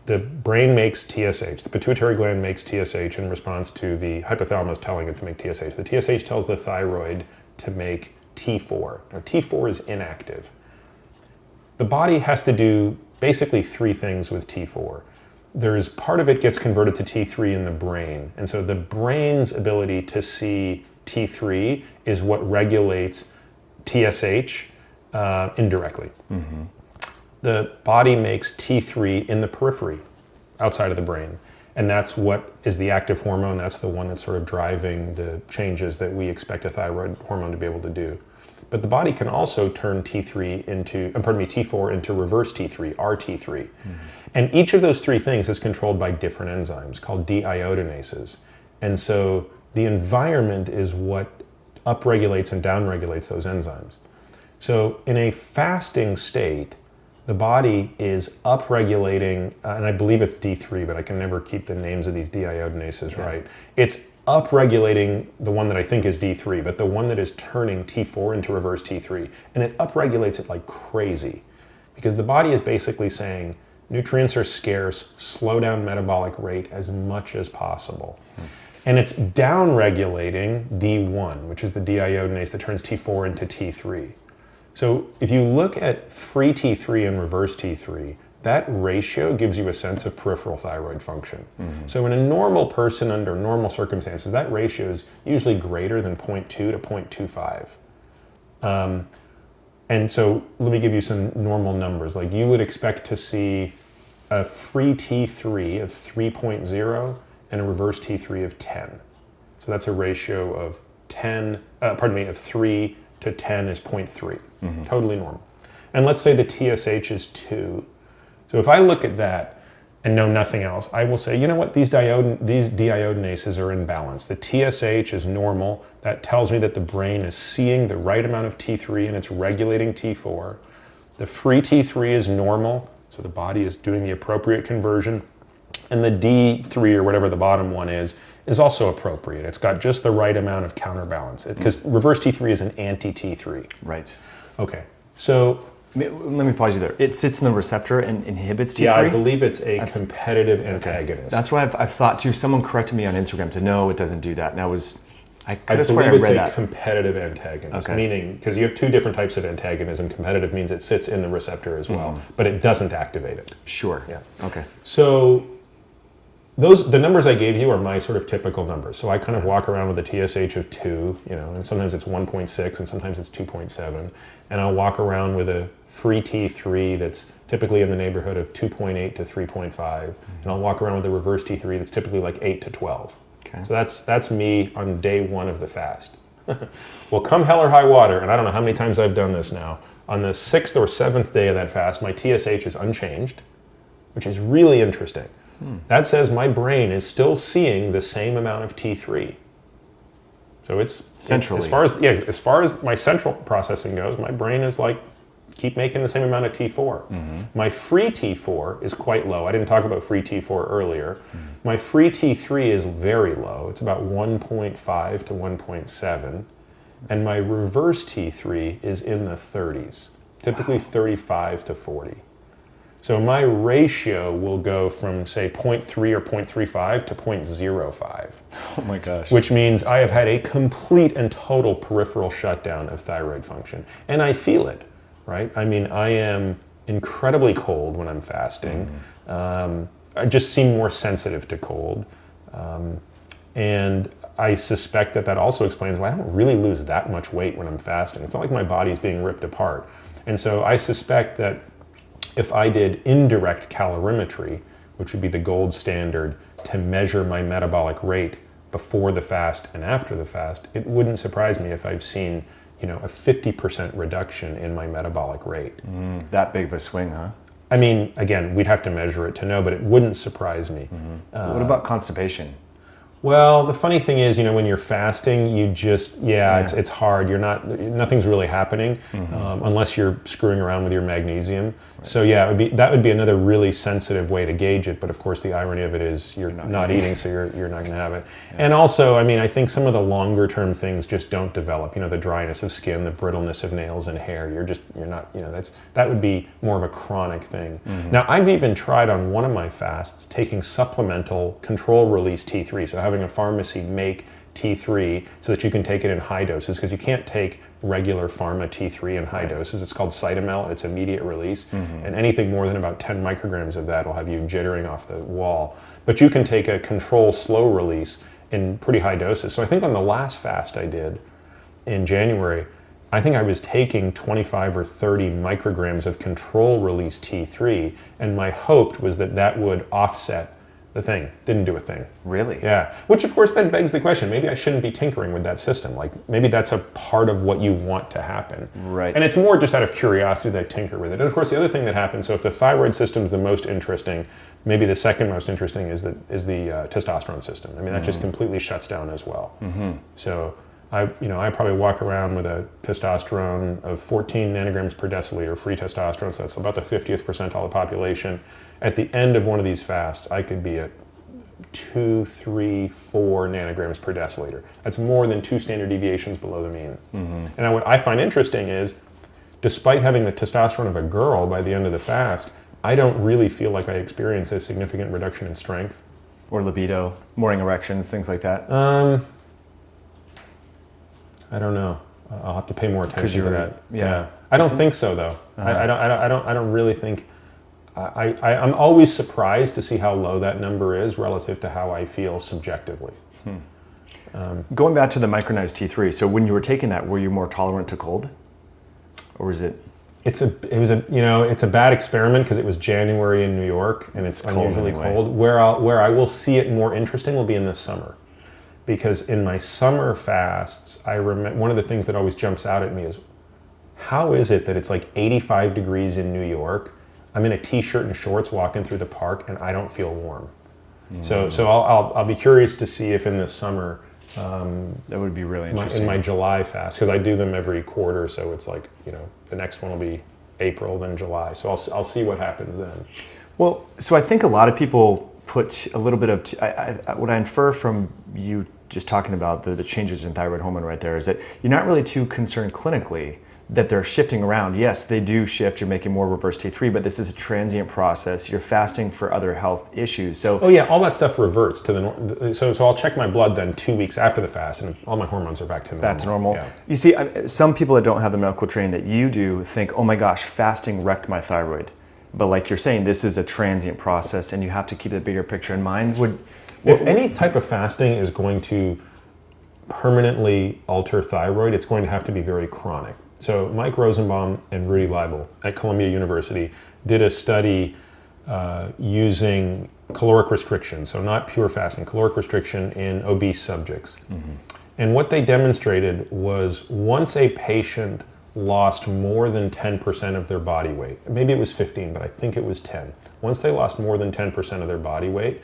the brain makes TSH. The pituitary gland makes TSH in response to the hypothalamus telling it to make TSH. The TSH tells the thyroid to make T4. Now, T4 is inactive. The body has to do basically three things with T4. There's part of it gets converted to T3 in the brain. And so the brain's ability to see T3 is what regulates TSH indirectly. The body makes T3 in the periphery, outside of the brain. And that's what is the active hormone. That's the one that's sort of driving the changes that we expect a thyroid hormone to be able to do. But the body can also turn T4 into reverse T3, RT3. And each of those three things is controlled by different enzymes called deiodinases. And so the environment is what upregulates and downregulates those enzymes. So in a fasting state, the body is upregulating, and I believe it's D3, but I can never keep the names of these deiodinases right. It's upregulating the one that I think is D3, but the one that is turning T4 into reverse T3. And it upregulates it like crazy, because the body is basically saying, nutrients are scarce, slow down metabolic rate as much as possible. And it's downregulating D1, which is the deiodinase that turns T4 into T3. So if you look at free T3 and reverse T3, that ratio gives you a sense of peripheral thyroid function. So in a normal person under normal circumstances, that ratio is usually greater than 0.2 to 0.25. And so let me give you some normal numbers. Like you would expect to see a free T3 of 3.0 and a reverse T3 of 10. So that's a ratio of 3 to 10 is 0.3. Totally normal. And let's say the TSH is 2. So if I look at that and know nothing else, I will say, you know what, these deiodinases are in balance. The TSH is normal. That tells me that the brain is seeing the right amount of T3 and it's regulating T4. The free T3 is normal, so the body is doing the appropriate conversion. And the D3, or whatever the bottom one is also appropriate. It's got just the right amount of counterbalance. Because reverse T3 is an anti-T3. Right. Okay, so... Let me pause you there. It sits in the receptor and inhibits T3? Yeah, I believe it's a competitive antagonist. That's what I've thought too. Someone corrected me on Instagram to no, it doesn't do that. And I could have sworn I believe read it's that. a competitive antagonist, meaning, because you have two different types of antagonism. Competitive means it sits in the receptor as well, but it doesn't activate it. Sure. Yeah. Okay. So the numbers I gave you are my sort of typical numbers. So I kind of walk around with a TSH of 2, and sometimes it's 1.6 and sometimes it's 2.7. And I'll walk around with a free T3 that's typically in the neighborhood of 2.8 to 3.5. And I'll walk around with a reverse T3 that's typically like 8 to 12. Okay. So that's me on day 1 of the fast. Well, come hell or high water, and I don't know how many times I've done this now, on the 6th or 7th day of that fast, my TSH is unchanged, which is really interesting. That says my brain is still seeing the same amount of T3. So it's centrally. As far as my central processing goes, my brain is like, keep making the same amount of T4. My free T4 is quite low. I didn't talk about free T4 earlier. My free T3 is very low. It's about 1.5 to 1.7. And my reverse T3 is in the 30s, typically 35 to 40. So my ratio will go from, say, 0.3 or 0.35 to 0.05. Oh my gosh. Which means I have had a complete and total peripheral shutdown of thyroid function. And I feel it, right? I mean, I am incredibly cold when I'm fasting. I just seem more sensitive to cold. And I suspect that also explains why I don't really lose that much weight when I'm fasting. It's not like my body's being ripped apart. And so I suspect that if I did indirect calorimetry, which would be the gold standard to measure my metabolic rate before the fast and after the fast, it wouldn't surprise me if I've seen, a 50% reduction in my metabolic rate. That big of a swing, huh? I mean, again, we'd have to measure it to know, but it wouldn't surprise me. What about constipation? Well, the funny thing is, when you're fasting, you just, it's hard. Nothing's really happening unless you're screwing around with your magnesium. Right. So that would be another really sensitive way to gauge it. But of course, the irony of it is you're not eating, so you're not going to have it. Yeah. And also, I think some of the longer term things just don't develop. The dryness of skin, the brittleness of nails and hair. You're not. That would be more of a chronic thing. Now, I've even tried on one of my fasts taking supplemental control release T3. So having a pharmacy make T3 so that you can take it in high doses, because you can't take regular pharma T3 in high doses. It's called Cytomel. It's immediate release. And anything more than about 10 micrograms of that will have you jittering off the wall. But you can take a control slow release in pretty high doses. So I think on the last fast I did in January, I think I was taking 25 or 30 micrograms of control release T3, and my hope was that would offset the thing. Didn't do a thing. Really? Yeah. Which of course then begs the question, maybe I shouldn't be tinkering with that system. Like maybe that's a part of what you want to happen. Right. And it's more just out of curiosity that I tinker with it. And of course the other thing that happens, so if the thyroid system is the most interesting, maybe the second most interesting is the testosterone system. That just completely shuts down as well. So I probably walk around with a testosterone of 14 nanograms per deciliter, free testosterone, so that's about the 50th percentile of the population. At the end of one of these fasts, I could be at 2, 3, 4 nanograms per deciliter. That's more than 2 standard deviations below the mean. And what I find interesting is, despite having the testosterone of a girl by the end of the fast, I don't really feel like I experience a significant reduction in strength. Or libido, morning erections, things like that? I don't know. I'll have to pay more attention to that. Yeah. I don't think so, though. I don't really think. I'm always surprised to see how low that number is relative to how I feel subjectively. Going back to the micronized T3, so when you were taking that, were you more tolerant to cold, or was it? It's a bad experiment because it was January in New York and it's unusually cold. Where I will see it more interesting will be in the summer. Because in my summer fasts, I remember one of the things that always jumps out at me is, how is it that it's like 85 degrees in New York? I'm in a t-shirt and shorts walking through the park and I don't feel warm. So I'll be curious to see if in the summer, that would be really interesting. In my July fast, because I do them every quarter, so it's like, the next one will be April, then July. So I'll see what happens then. Well, so I think a lot of people put a little bit of, what I infer from you just talking about the changes in thyroid hormone right there is that you're not really too concerned clinically that they're shifting around. Yes, they do shift. You're making more reverse T3, but this is a transient process. You're fasting for other health issues. So all that stuff reverts to the so I'll check my blood then 2 weeks after the fast, and all my hormones are back to normal. Back to normal. Yeah. You see, some people that don't have the medical training that you do think, oh my gosh, fasting wrecked my thyroid. But like you're saying, this is a transient process, and you have to keep the bigger picture in mind. If any type of fasting is going to permanently alter thyroid, it's going to have to be very chronic. So Mike Rosenbaum and Rudy Leibel at Columbia University did a study using caloric restriction, so not pure fasting, caloric restriction in obese subjects. And what they demonstrated was once a patient lost more than 10% of their body weight, maybe it was 15, but I think it was 10. Once they lost more than 10% of their body weight,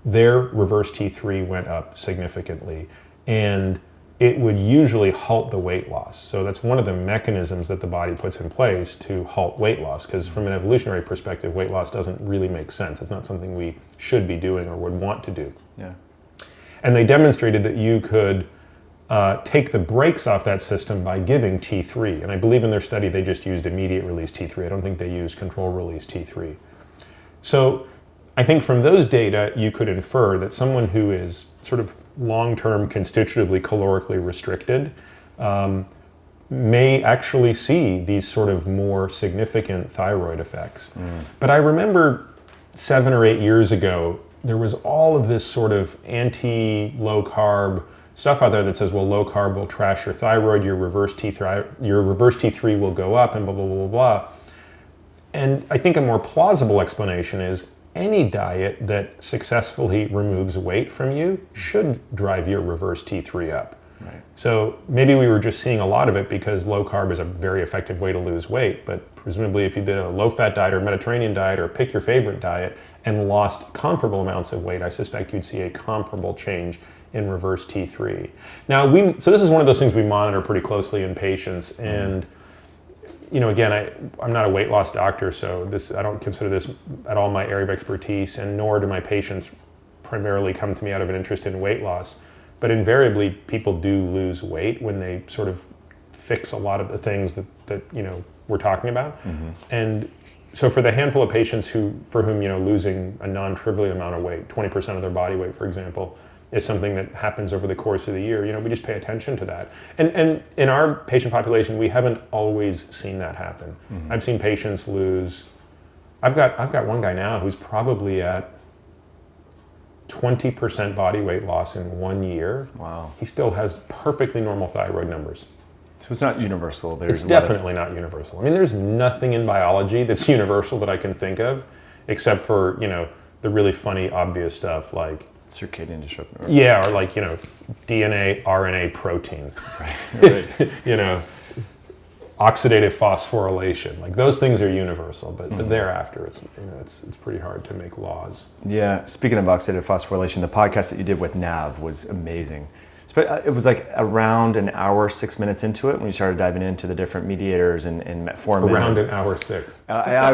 their reverse T3 went up significantly, and it would usually halt the weight loss. So that's one of the mechanisms that the body puts in place to halt weight loss, because from an evolutionary perspective, weight loss doesn't really make sense. It's not something we should be doing or would want to do. Yeah. And they demonstrated that you could take the brakes off that system by giving T3. And I believe in their study they just used immediate release T3. I don't think they used control release T3. So I think from those data, you could infer that someone who is sort of long-term constitutively calorically restricted may actually see these sort of more significant thyroid effects. But I remember 7 or 8 years ago, there was all of this sort of anti-low carb stuff out there that says, well, low carb will trash your thyroid, your reverse T3 will go up, and blah, blah, blah, blah, blah. And I think a more plausible explanation is any diet that successfully removes weight from you should drive your reverse T3 up. Right. So maybe we were just seeing a lot of it because low carb is a very effective way to lose weight, but presumably if you did a low-fat diet or Mediterranean diet or pick your favorite diet and lost comparable amounts of weight, I suspect you'd see a comparable change in reverse T3. Now, so this is one of those things we monitor pretty closely in patients, and again, I'm not a weight loss doctor, so I don't consider this at all my area of expertise, and nor do my patients primarily come to me out of an interest in weight loss. But invariably, people do lose weight when they sort of fix a lot of the things that we're talking about. And so for the handful of patients for whom losing a non-trivial amount of weight, 20% of their body weight, for example, is something that happens over the course of the year, we just pay attention to that. And in our patient population, we haven't always seen that happen. I've seen patients lose. I've got one guy now who's probably at 20% body weight loss in 1 year. Wow. He still has perfectly normal thyroid numbers. So it's not universal. It's definitely not universal. I mean, there's nothing in biology that's universal that I can think of, except for, the really funny, obvious stuff like circadian disruption. Yeah, or like, DNA, RNA, protein. Right. Oxidative phosphorylation. Like those things are universal, but thereafter it's pretty hard to make laws. Yeah. Speaking of oxidative phosphorylation, the podcast that you did with Nav was amazing. It was like around an hour, 6 minutes into it when you started diving into the different mediators and metformin. Around an hour 6. I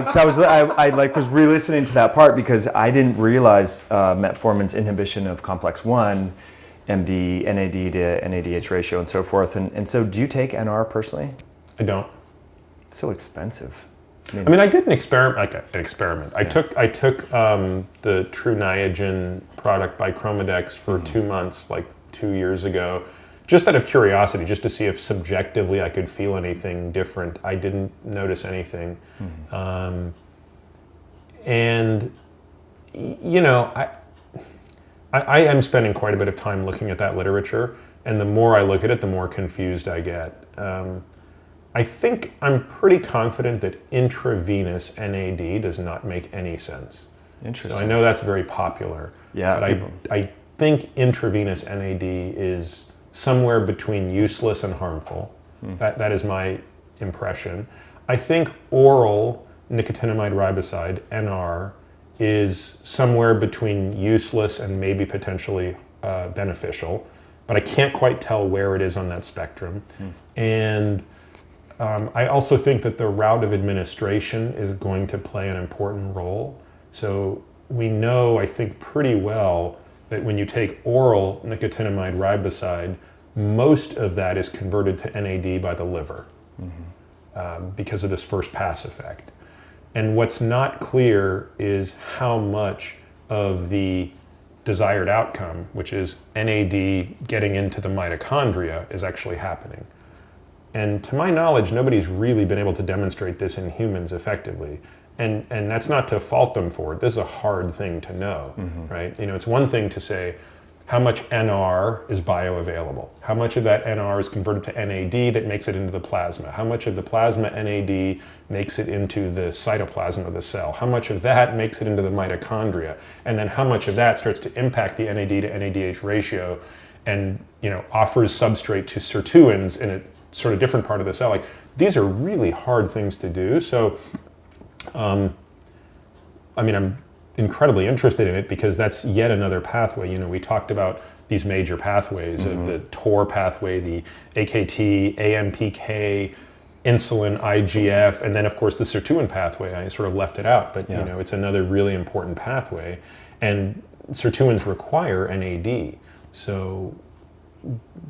was re-listening to that part because I didn't realize metformin's inhibition of complex 1 and the NAD to NADH ratio and so forth. And so, do you take NR personally? I don't. It's so expensive. I mean, I did an experiment. I took the True Niagen product by Chromadex for 2 months, like 2 years ago, just out of curiosity, just to see if subjectively I could feel anything different. I didn't notice anything. I am spending quite a bit of time looking at that literature, and the more I look at it, the more confused I get. I think I'm pretty confident that intravenous NAD does not make any sense. Interesting. So I know that's very popular. Yeah. But I think intravenous NAD is somewhere between useless and harmful. That is my impression. I think oral nicotinamide riboside, NR, is somewhere between useless and maybe potentially beneficial, but I can't quite tell where it is on that spectrum. And I also think that the route of administration is going to play an important role. So we know, I think, pretty well that when you take oral nicotinamide riboside, most of that is converted to NAD by the liver because of this first pass effect. And what's not clear is how much of the desired outcome, which is NAD getting into the mitochondria, is actually happening. And to my knowledge, nobody's really been able to demonstrate this in humans effectively. And that's not to fault them for it. This is a hard thing to know, right? It's one thing to say how much NR is bioavailable. How much of that NR is converted to NAD that makes it into the plasma? How much of the plasma NAD makes it into the cytoplasm of the cell? How much of that makes it into the mitochondria? And then how much of that starts to impact the NAD to NADH ratio and offers substrate to sirtuins in a sort of different part of the cell? Like, these are really hard things to do. So I'm incredibly interested in it because that's yet another pathway. We talked about these major pathways, the TOR pathway, the AKT, AMPK, insulin, IGF, and then of course the sirtuin pathway. I sort of left it out, but it's another really important pathway. And sirtuins require NAD. So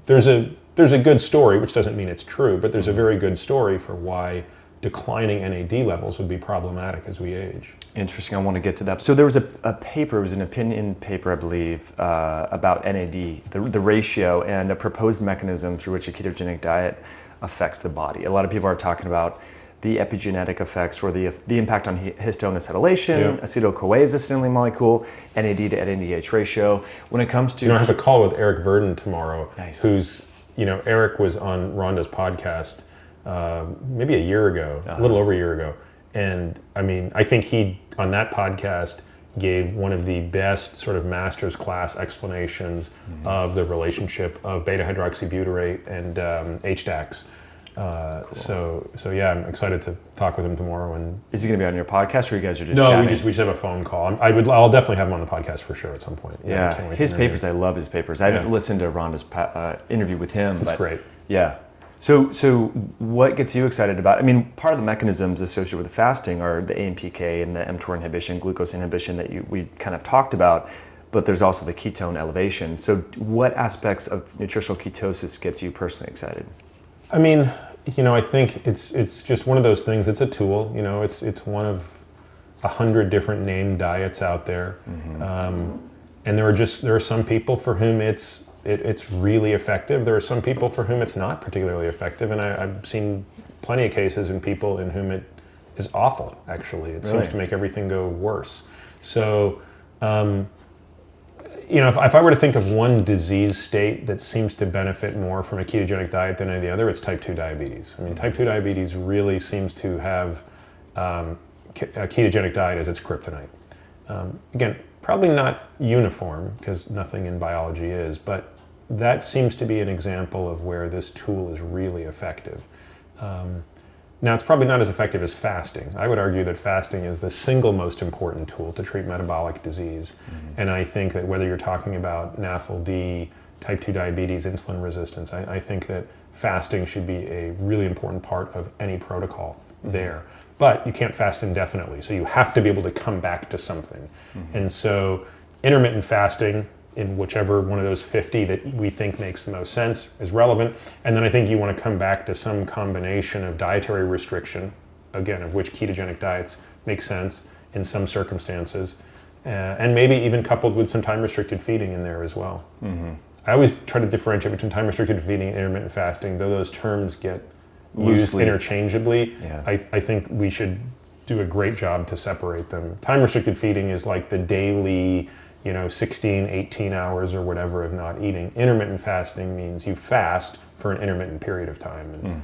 there's a good story, which doesn't mean it's true, but there's a very good story for why declining NAD levels would be problematic as we age. Interesting. I want to get to that. So there was a paper, it was an opinion paper, I believe, about NAD, the ratio, and a proposed mechanism through which a ketogenic diet affects the body. A lot of people are talking about the epigenetic effects or the impact on histone acetylation, acetyl-CoA signaling molecule, NAD to NADH ratio. When it comes to... I have a call with Eric Verdin tomorrow, Nice. who's, Eric was on Rhonda's podcast maybe a year ago, a little over a year ago. And I mean, I think he, on that podcast, gave one of the best sort of master's class explanations of the relationship of beta-hydroxybutyrate and HDACs. Cool. So yeah, I'm excited to talk with him tomorrow. And is he going to be on your podcast, or you guys are just no? chatting? We just have a phone call. I'll definitely have him on the podcast for sure at some point. Yeah, I can't wait his to interview. papers. I love his papers. I haven't listened to Rhonda's interview with him. That's great. Yeah. So what gets you excited about? I mean, part of the mechanisms associated with fasting are the AMPK and the mTOR inhibition, glucose inhibition that we kind of talked about, but there's also the ketone elevation. So what aspects of nutritional ketosis gets you personally excited? I mean, I think it's just one of those things. It's a tool. It's one of 100 different named diets out there, and there are some people for whom it's really effective. There are some people for whom it's not particularly effective, and I've seen plenty of cases in people in whom it is awful. Actually, it seems to make everything go worse. So, if I were to think of one disease state that seems to benefit more from a ketogenic diet than any of the other, it's type 2 diabetes. I mean, type 2 diabetes really seems to have a ketogenic diet as its kryptonite. Again, probably not uniform, because nothing in biology is, but that seems to be an example of where this tool is really effective. Now, it's probably not as effective as fasting. I would argue that fasting is the single most important tool to treat metabolic disease. And I think that whether you're talking about NAFLD, type 2 diabetes, insulin resistance, I think that fasting should be a really important part of any protocol there. But you can't fast indefinitely, so you have to be able to come back to something. And so intermittent fasting, in whichever one of those 50 that we think makes the most sense, is relevant. And then I think you want to come back to some combination of dietary restriction, again, of which ketogenic diets make sense in some circumstances, and maybe even coupled with some time-restricted feeding in there as well. I always try to differentiate between time-restricted feeding and intermittent fasting, though those terms get used interchangeably. I think we should do a great job to separate them. Time-restricted feeding is like the daily 16, 18 hours or whatever of not eating. Intermittent fasting means you fast for an intermittent period of time.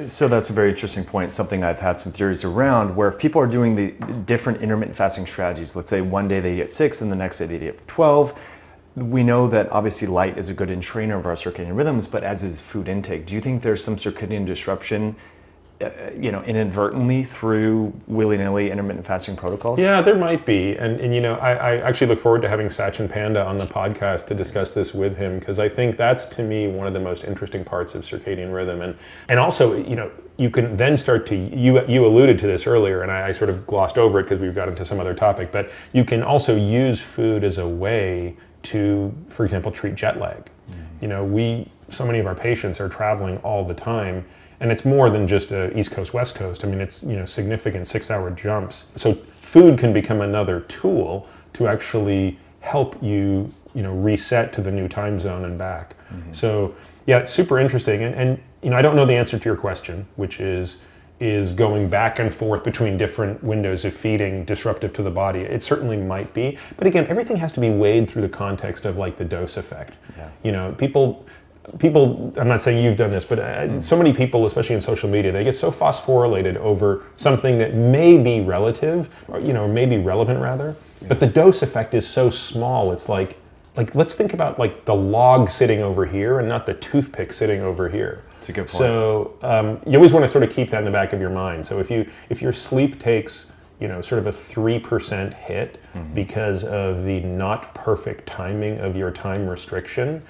So that's a very interesting point, something I've had some theories around, where if people are doing the different intermittent fasting strategies, let's say one day they eat at 6 and the next day they eat at 12, we know that obviously light is a good entrainer of our circadian rhythms, but as is food intake. Do you think there's some circadian disruption inadvertently through willy-nilly intermittent fasting protocols? Yeah, there might be. And I actually look forward to having Sachin Panda on the podcast to discuss this with him, because I think that's, to me, one of the most interesting parts of circadian rhythm. And also, you can then start to, you alluded to this earlier, and I sort of glossed over it because we've got into some other topic, but you can also use food as a way to, for example, treat jet lag. So many of our patients are traveling all the time, and it's more than just a East Coast, West Coast. I mean, it's significant 6-hour jumps. So food can become another tool to actually help you, reset to the new time zone and back. So yeah, it's super interesting. And I don't know the answer to your question, which is going back and forth between different windows of feeding disruptive to the body. It certainly might be, but again, everything has to be weighed through the context of like the dose effect. People, I'm not saying you've done this, but so many people, especially in social media, they get so phosphorylated over something that may be relative, or may be relevant rather, but the dose effect is so small. It's like let's think about like the log sitting over here and not the toothpick sitting over here. That's a good point. So you always want to sort of keep that in the back of your mind. So if your sleep takes sort of a 3% hit because of the not perfect timing of your time restriction,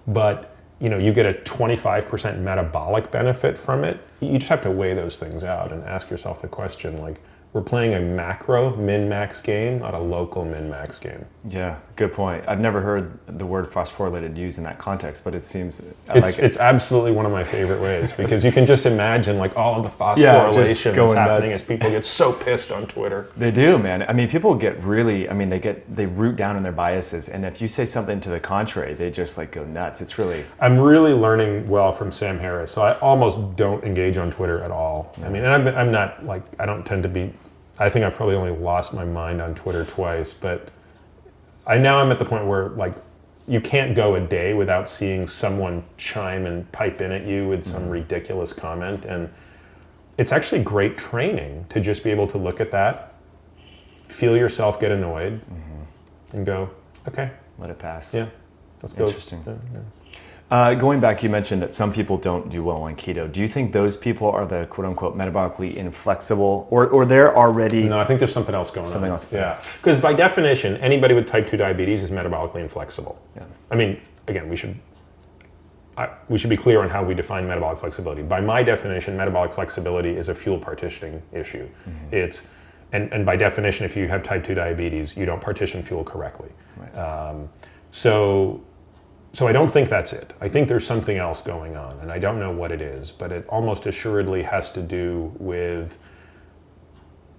but you get a 25% metabolic benefit from it, you just have to weigh those things out and ask yourself the question, like, we're playing a macro min-max game, not a local min-max game. Yeah, good point. I've never heard the word phosphorylated used in that context, but it seems I like it. It's absolutely one of my favorite ways because you can just imagine like all of the phosphorylation that's happening nuts. as people get so pissed on Twitter. They do, man. I mean, people get really, they root down in their biases, and if you say something to the contrary, they just like go nuts. It's really... I'm really learning well from Sam Harris, so I almost don't engage on Twitter at all. I mean, and I'm not like, I don't tend to be, I think I've probably only lost my mind on Twitter twice, but I'm at the point where like you can't go a day without seeing someone chime and pipe in at you with some ridiculous comment, and it's actually great training to just be able to look at that, feel yourself get annoyed, and go, okay, Let it pass. yeah, let's go. Interesting. Yeah. Going back, you mentioned that some people don't do well on keto. Do you think those people are the quote-unquote metabolically inflexible, or they're already... No, I think there's something else going on. Something else. Yeah. Because by definition, anybody with type 2 diabetes is metabolically inflexible. Yeah. I mean, again, we should be clear on how we define metabolic flexibility. By my definition, metabolic flexibility is a fuel partitioning issue. It's and by definition, if you have type 2 diabetes, you don't partition fuel correctly. Right. So I don't think that's it. I think there's something else going on, and I don't know what it is, but it almost assuredly has to do with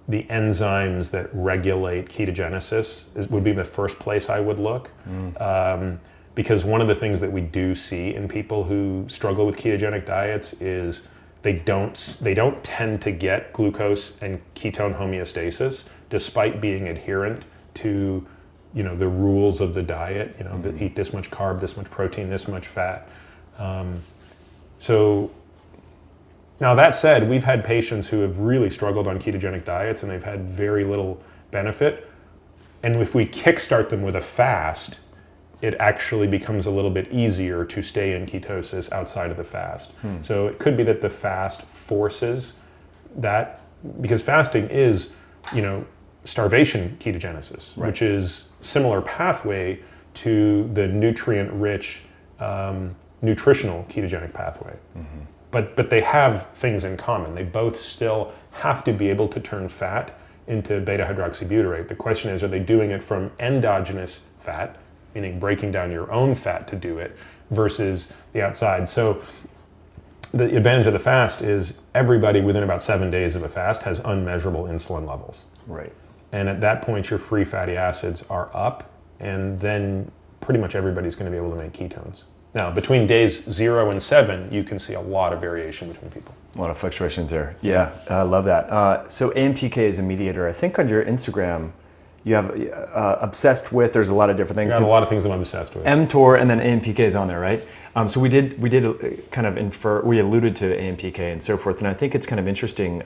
the enzymes that regulate ketogenesis would be the first place I would look. Because one of the things that we do see in people who struggle with ketogenic diets is they don't tend to get glucose and ketone homeostasis despite being adherent to the rules of the diet, eat this much carb, this much protein, this much fat. So now that said, we've had patients who have really struggled on ketogenic diets and they've had very little benefit. And if we kickstart them with a fast, it actually becomes a little bit easier to stay in ketosis outside of the fast. So it could be that the fast forces that, because fasting is, starvation ketogenesis, which is similar pathway to the nutrient-rich nutritional ketogenic pathway. But they have things in common. They both still have to be able to turn fat into beta-hydroxybutyrate. The question is, are they doing it from endogenous fat, meaning breaking down your own fat to do it, versus the outside? So the advantage of the fast is everybody within about 7 days of a fast has unmeasurable insulin levels. Right. And at that point, your free fatty acids are up, and then pretty much everybody's going to be able to make ketones. Now, between days 0 and 7, you can see a lot of variation between people. A lot of fluctuations there. Yeah, I love that. So AMPK is a mediator. I think on your Instagram, you have obsessed with, there's a lot of different things. Got a lot of things I'm obsessed with. mTOR and then AMPK is on there, right? So we did kind of infer, we alluded to AMPK and so forth, and I think it's kind of interesting.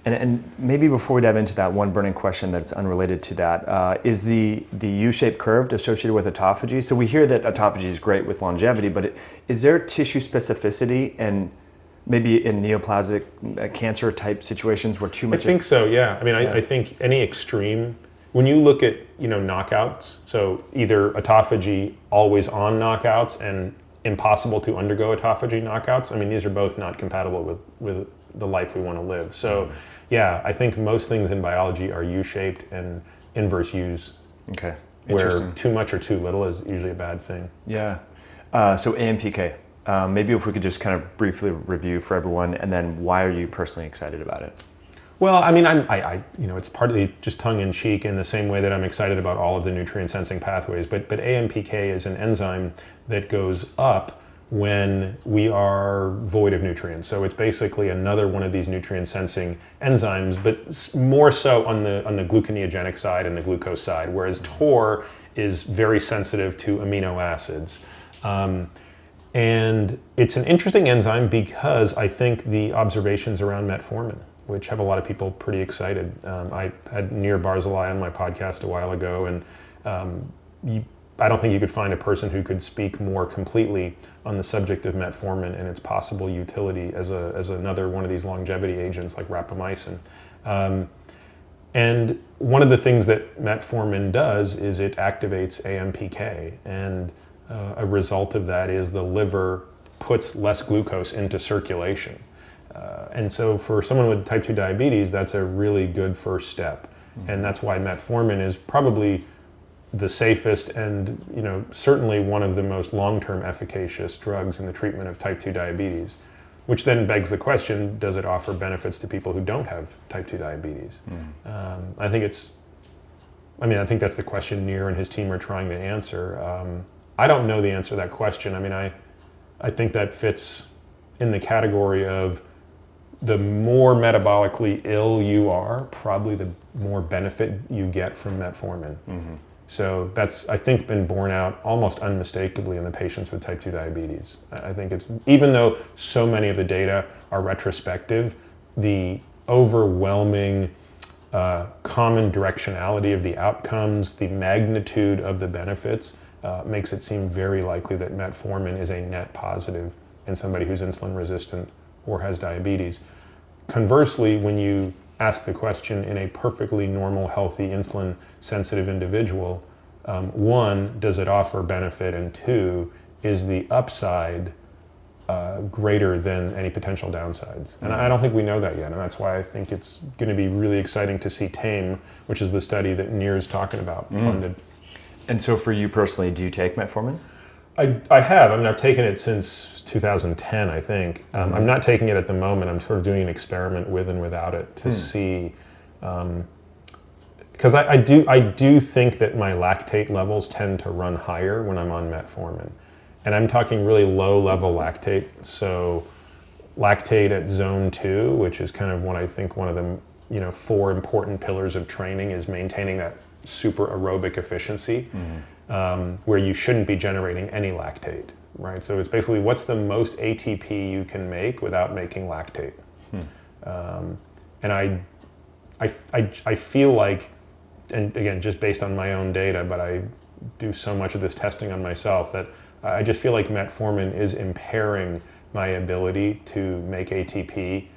And maybe before we dive into that, one burning question that's unrelated to that is the U-shaped curve associated with autophagy. So we hear that autophagy is great with longevity, but is there tissue specificity and maybe in neoplastic cancer type situations where too much... I think so, yeah. I mean, I think any extreme, when you look at, knockouts, so either autophagy always on knockouts and impossible to undergo autophagy knockouts, I mean, these are both not compatible with the life we want to live. So yeah, I think most things in biology are U-shaped and inverse U's. Okay. Where too much or too little is usually a bad thing. Yeah. So AMPK, maybe if we could just kind of briefly review for everyone, and then why are you personally excited about it? Well, I mean, it's partly just tongue-in-cheek in the same way that I'm excited about all of the nutrient-sensing pathways, but AMPK is an enzyme that goes up when we are void of nutrients. So it's basically another one of these nutrient-sensing enzymes, but more so on the gluconeogenic side and the glucose side, whereas TOR is very sensitive to amino acids. And it's an interesting enzyme because I think the observations around metformin, which have a lot of people pretty excited. I had Nir Barzilai on my podcast a while ago, and I don't think you could find a person who could speak more completely on the subject of metformin and its possible utility as another one of these longevity agents like rapamycin. And one of the things that metformin does is it activates AMPK, and a result of that is the liver puts less glucose into circulation. And so for someone with type 2 diabetes, that's a really good first step. And that's why metformin is probably the safest and certainly one of the most long-term efficacious drugs in the treatment of type 2 diabetes, which then begs the question, does it offer benefits to people who don't have type 2 diabetes? I think that's the question Nir and his team are trying to answer. I don't know the answer to that question. I mean, I think that fits in the category of the more metabolically ill you are, probably the more benefit you get from metformin. So that's, I think, been borne out almost unmistakably in the patients with type 2 diabetes. I think it's, even though so many of the data are retrospective, the overwhelming common directionality of the outcomes, the magnitude of the benefits, makes it seem very likely that metformin is a net positive in somebody who's insulin resistant or has diabetes. Conversely, when you ask the question in a perfectly normal, healthy, insulin-sensitive individual, one, does it offer benefit? And two, is the upside greater than any potential downsides? And I don't think we know that yet, and that's why I think it's going to be really exciting to see TAME, which is the study that Nir's talking about, funded. And so for you personally, do you take metformin? I have. I mean, I've taken it since 2010, I think. I'm not taking it at the moment. I'm sort of doing an experiment with and without it to see, because I do think that my lactate levels tend to run higher when I'm on metformin, and I'm talking really low level lactate. So lactate at zone 2, which is kind of what I think one of the 4 important pillars of training is maintaining that super aerobic efficiency. Where you shouldn't be generating any lactate, right? So it's basically what's the most ATP you can make without making lactate. And I feel like, and again, just based on my own data, but I do so much of this testing on myself, that I just feel like metformin is impairing my ability to make ATP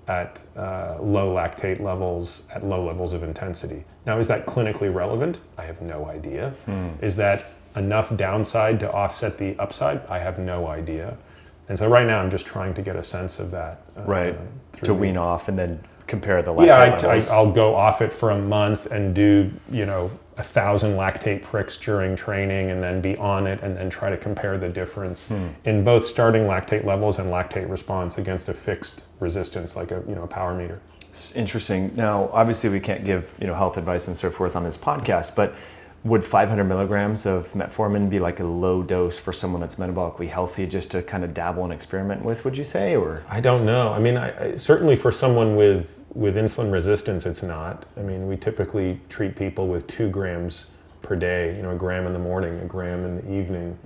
at low lactate levels, at low levels of intensity. Now, is that clinically relevant? I have no idea. Is that enough downside to offset the upside? I have no idea. And so right now I'm just trying to get a sense of that. To wean off and then compare the lactate levels. I'll go off it for a month and do, 1,000 lactate pricks during training and then be on it and then try to compare the difference in both starting lactate levels and lactate response against a fixed resistance like a power meter. It's interesting. Now, obviously we can't give health advice and so forth on this podcast, but would 500 milligrams of metformin be like a low dose for someone that's metabolically healthy just to kind of dabble and experiment with, would you say? Or I don't know. I mean, I certainly for someone with insulin resistance, it's not. I mean, we typically treat people with 2 grams per day, a gram in the morning, a gram in the evening.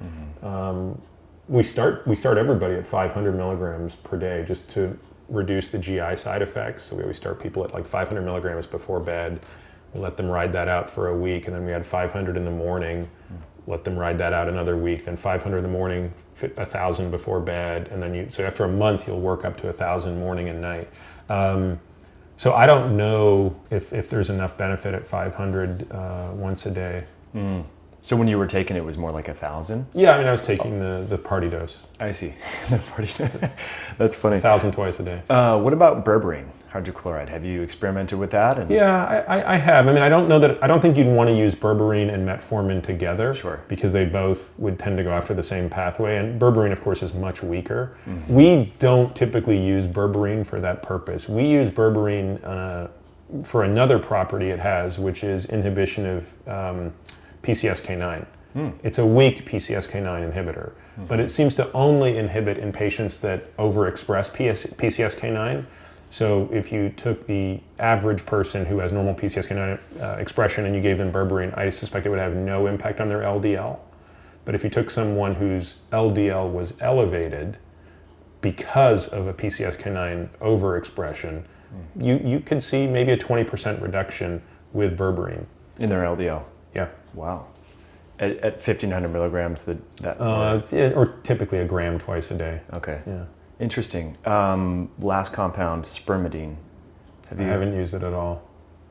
We start everybody at 500 milligrams per day just to reduce the GI side effects. So we always start people at like 500 milligrams before bed. We let them ride that out for a week, and then we had 500 in the morning, let them ride that out another week, then 500 in the morning, 1,000 before bed, and then so after a month you'll work up to 1,000 morning and night. So I don't know if there's enough benefit at 500 once a day. So when you were taking it was more like 1,000? Yeah, I mean I was taking the party dose. I see. The party dose. That's funny. 1,000 twice a day. What about berberine hydrochloride? Have you experimented with that? Yeah, I have. I mean, I don't think you'd want to use berberine and metformin together. Sure. Because they both would tend to go after the same pathway. And berberine, of course, is much weaker. We don't typically use berberine for that purpose. We use berberine for another property it has, which is inhibition of PCSK9. It's a weak PCSK9 inhibitor, but it seems to only inhibit in patients that overexpress PCSK9. So if you took the average person who has normal PCSK9 expression and you gave them berberine, I suspect it would have no impact on their LDL. But if you took someone whose LDL was elevated because of a PCSK9 overexpression, you could see maybe a 20% reduction with berberine. In their LDL? Yeah. Wow. At 1,500 milligrams, or typically a gram twice a day. Okay. Yeah. Interesting. Last compound, spermidine. I haven't used it at all.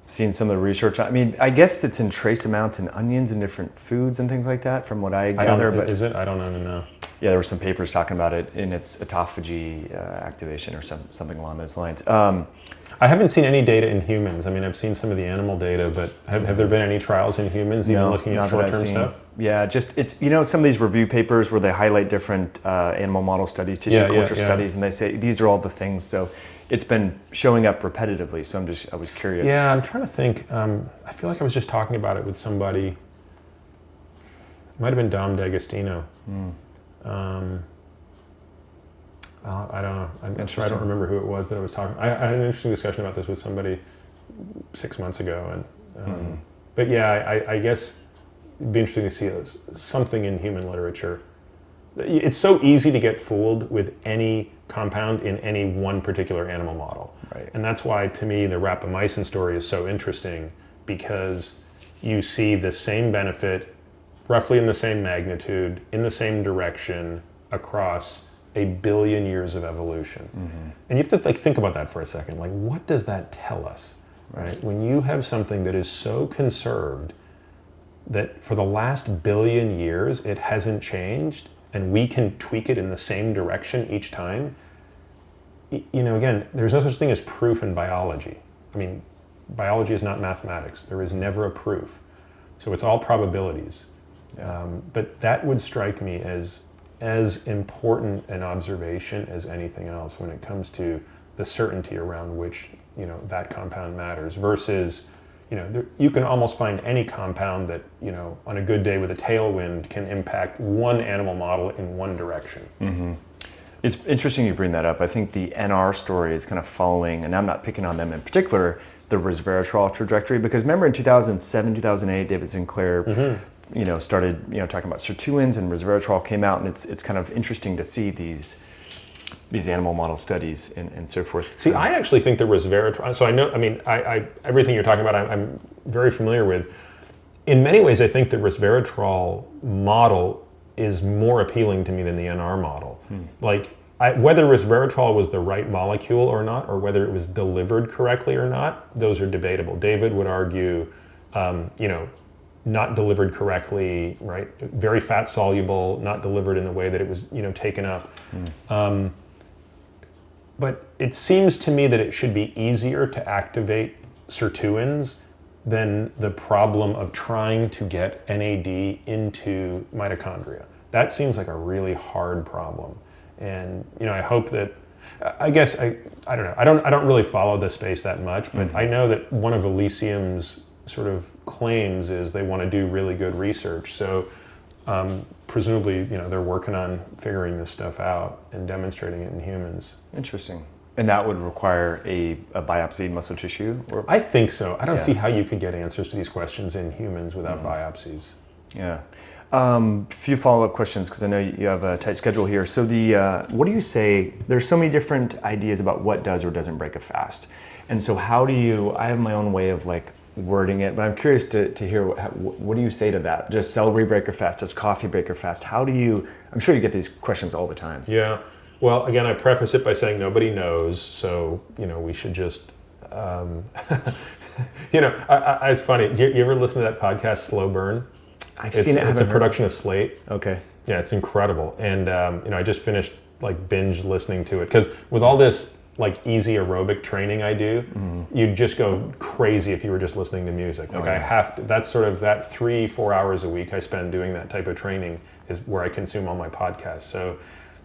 seen some of the research. I mean, I guess it's in trace amounts in onions and different foods and things like that, from what I gather. But is it? I don't know. yeah, there were some papers talking about it in its autophagy activation or something along those lines. I haven't seen any data in humans. I mean, I've seen some of the animal data, but have there been any trials in humans, even looking at short-term stuff? Yeah, just it's some of these review papers where they highlight different animal model studies, tissue culture studies, and they say these are all the things. So it's been showing up repetitively. So I was curious. Yeah, I'm trying to think. I feel like I was just talking about it with somebody. It might have been Dom D'Agostino. I don't know. I'm sure I don't remember who it was that I was talking. I had an interesting discussion about this with somebody 6 months ago, and but yeah, I guess it'd be interesting to see something in human literature. It's so easy to get fooled with any compound in any one particular animal model, right? And that's why, to me, the rapamycin story is so interesting, because you see the same benefit, roughly in the same magnitude, in the same direction across 1 billion years of evolution. And you have to think about that for a second. Like, what does that tell us, right? When you have something that is so conserved that for the last 1 billion years it hasn't changed, and we can tweak it in the same direction each time. Again, there's no such thing as proof in biology. I mean, biology is not mathematics. There is never a proof. So it's all probabilities. But that would strike me as important an observation as anything else when it comes to the certainty around which that compound matters, versus you can almost find any compound that on a good day with a tailwind can impact one animal model in one direction. It's interesting you bring that up. I think the NR story is kind of following, and I'm not picking on them in particular, the resveratrol trajectory, because remember in 2007, 2008, David Sinclair started talking about sirtuins, and resveratrol came out, and it's kind of interesting to see these animal model studies and so forth. See, I actually think the resveratrol. So I everything you're talking about, I'm very familiar with. In many ways, I think the resveratrol model is more appealing to me than the NR model. Like, whether resveratrol was the right molecule or not, or whether it was delivered correctly or not, those are debatable. David would argue, not delivered correctly, right? Very fat soluble, not delivered in the way that it was, taken up. But it seems to me that it should be easier to activate sirtuins than the problem of trying to get NAD into mitochondria. That seems like a really hard problem. And, I hope that, I guess, I don't know. I don't really follow this space that much, but I know that one of Elysium's sort of claims is they want to do really good research. So presumably, they're working on figuring this stuff out and demonstrating it in humans. Interesting. And that would require a biopsied muscle tissue? Or? I think so. I don't see how you could get answers to these questions in humans without biopsies. Yeah. Few follow-up questions, because I know you have a tight schedule here. So what do you say, there's so many different ideas about what does or doesn't break a fast. And so I have my own way of wording it, but I'm curious to hear what do you say to that? Does celery break a fast? Does coffee break a fast? I'm sure you get these questions all the time. Yeah. Well, again, I preface it by saying nobody knows, so, we should just, it's funny. You ever listen to that podcast, Slow Burn? I've seen it. It's a production of Slate. Okay. Yeah, it's incredible. And, I just finished binge listening to it, because with all this easy aerobic training I do, you'd just go crazy if you were just listening to music. I have to, that's sort of that 3-4 hours a week I spend doing that type of training is where I consume all my podcasts. So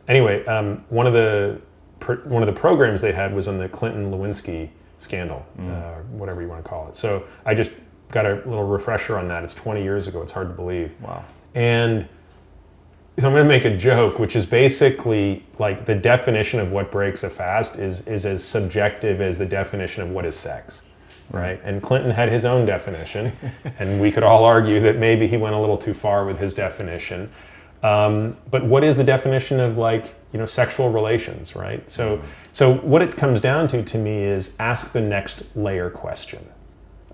anyway, one of the programs they had was on the Clinton-Lewinsky scandal, whatever you want to call it. So I just got a little refresher on that. It's 20 years ago. It's hard to believe. Wow. And so I'm going to make a joke, which is basically the definition of what breaks a fast is as subjective as the definition of what is sex, right? And Clinton had his own definition, and we could all argue that maybe he went a little too far with his definition. But what is the definition of sexual relations, right? So what it comes down to me is ask the next layer question.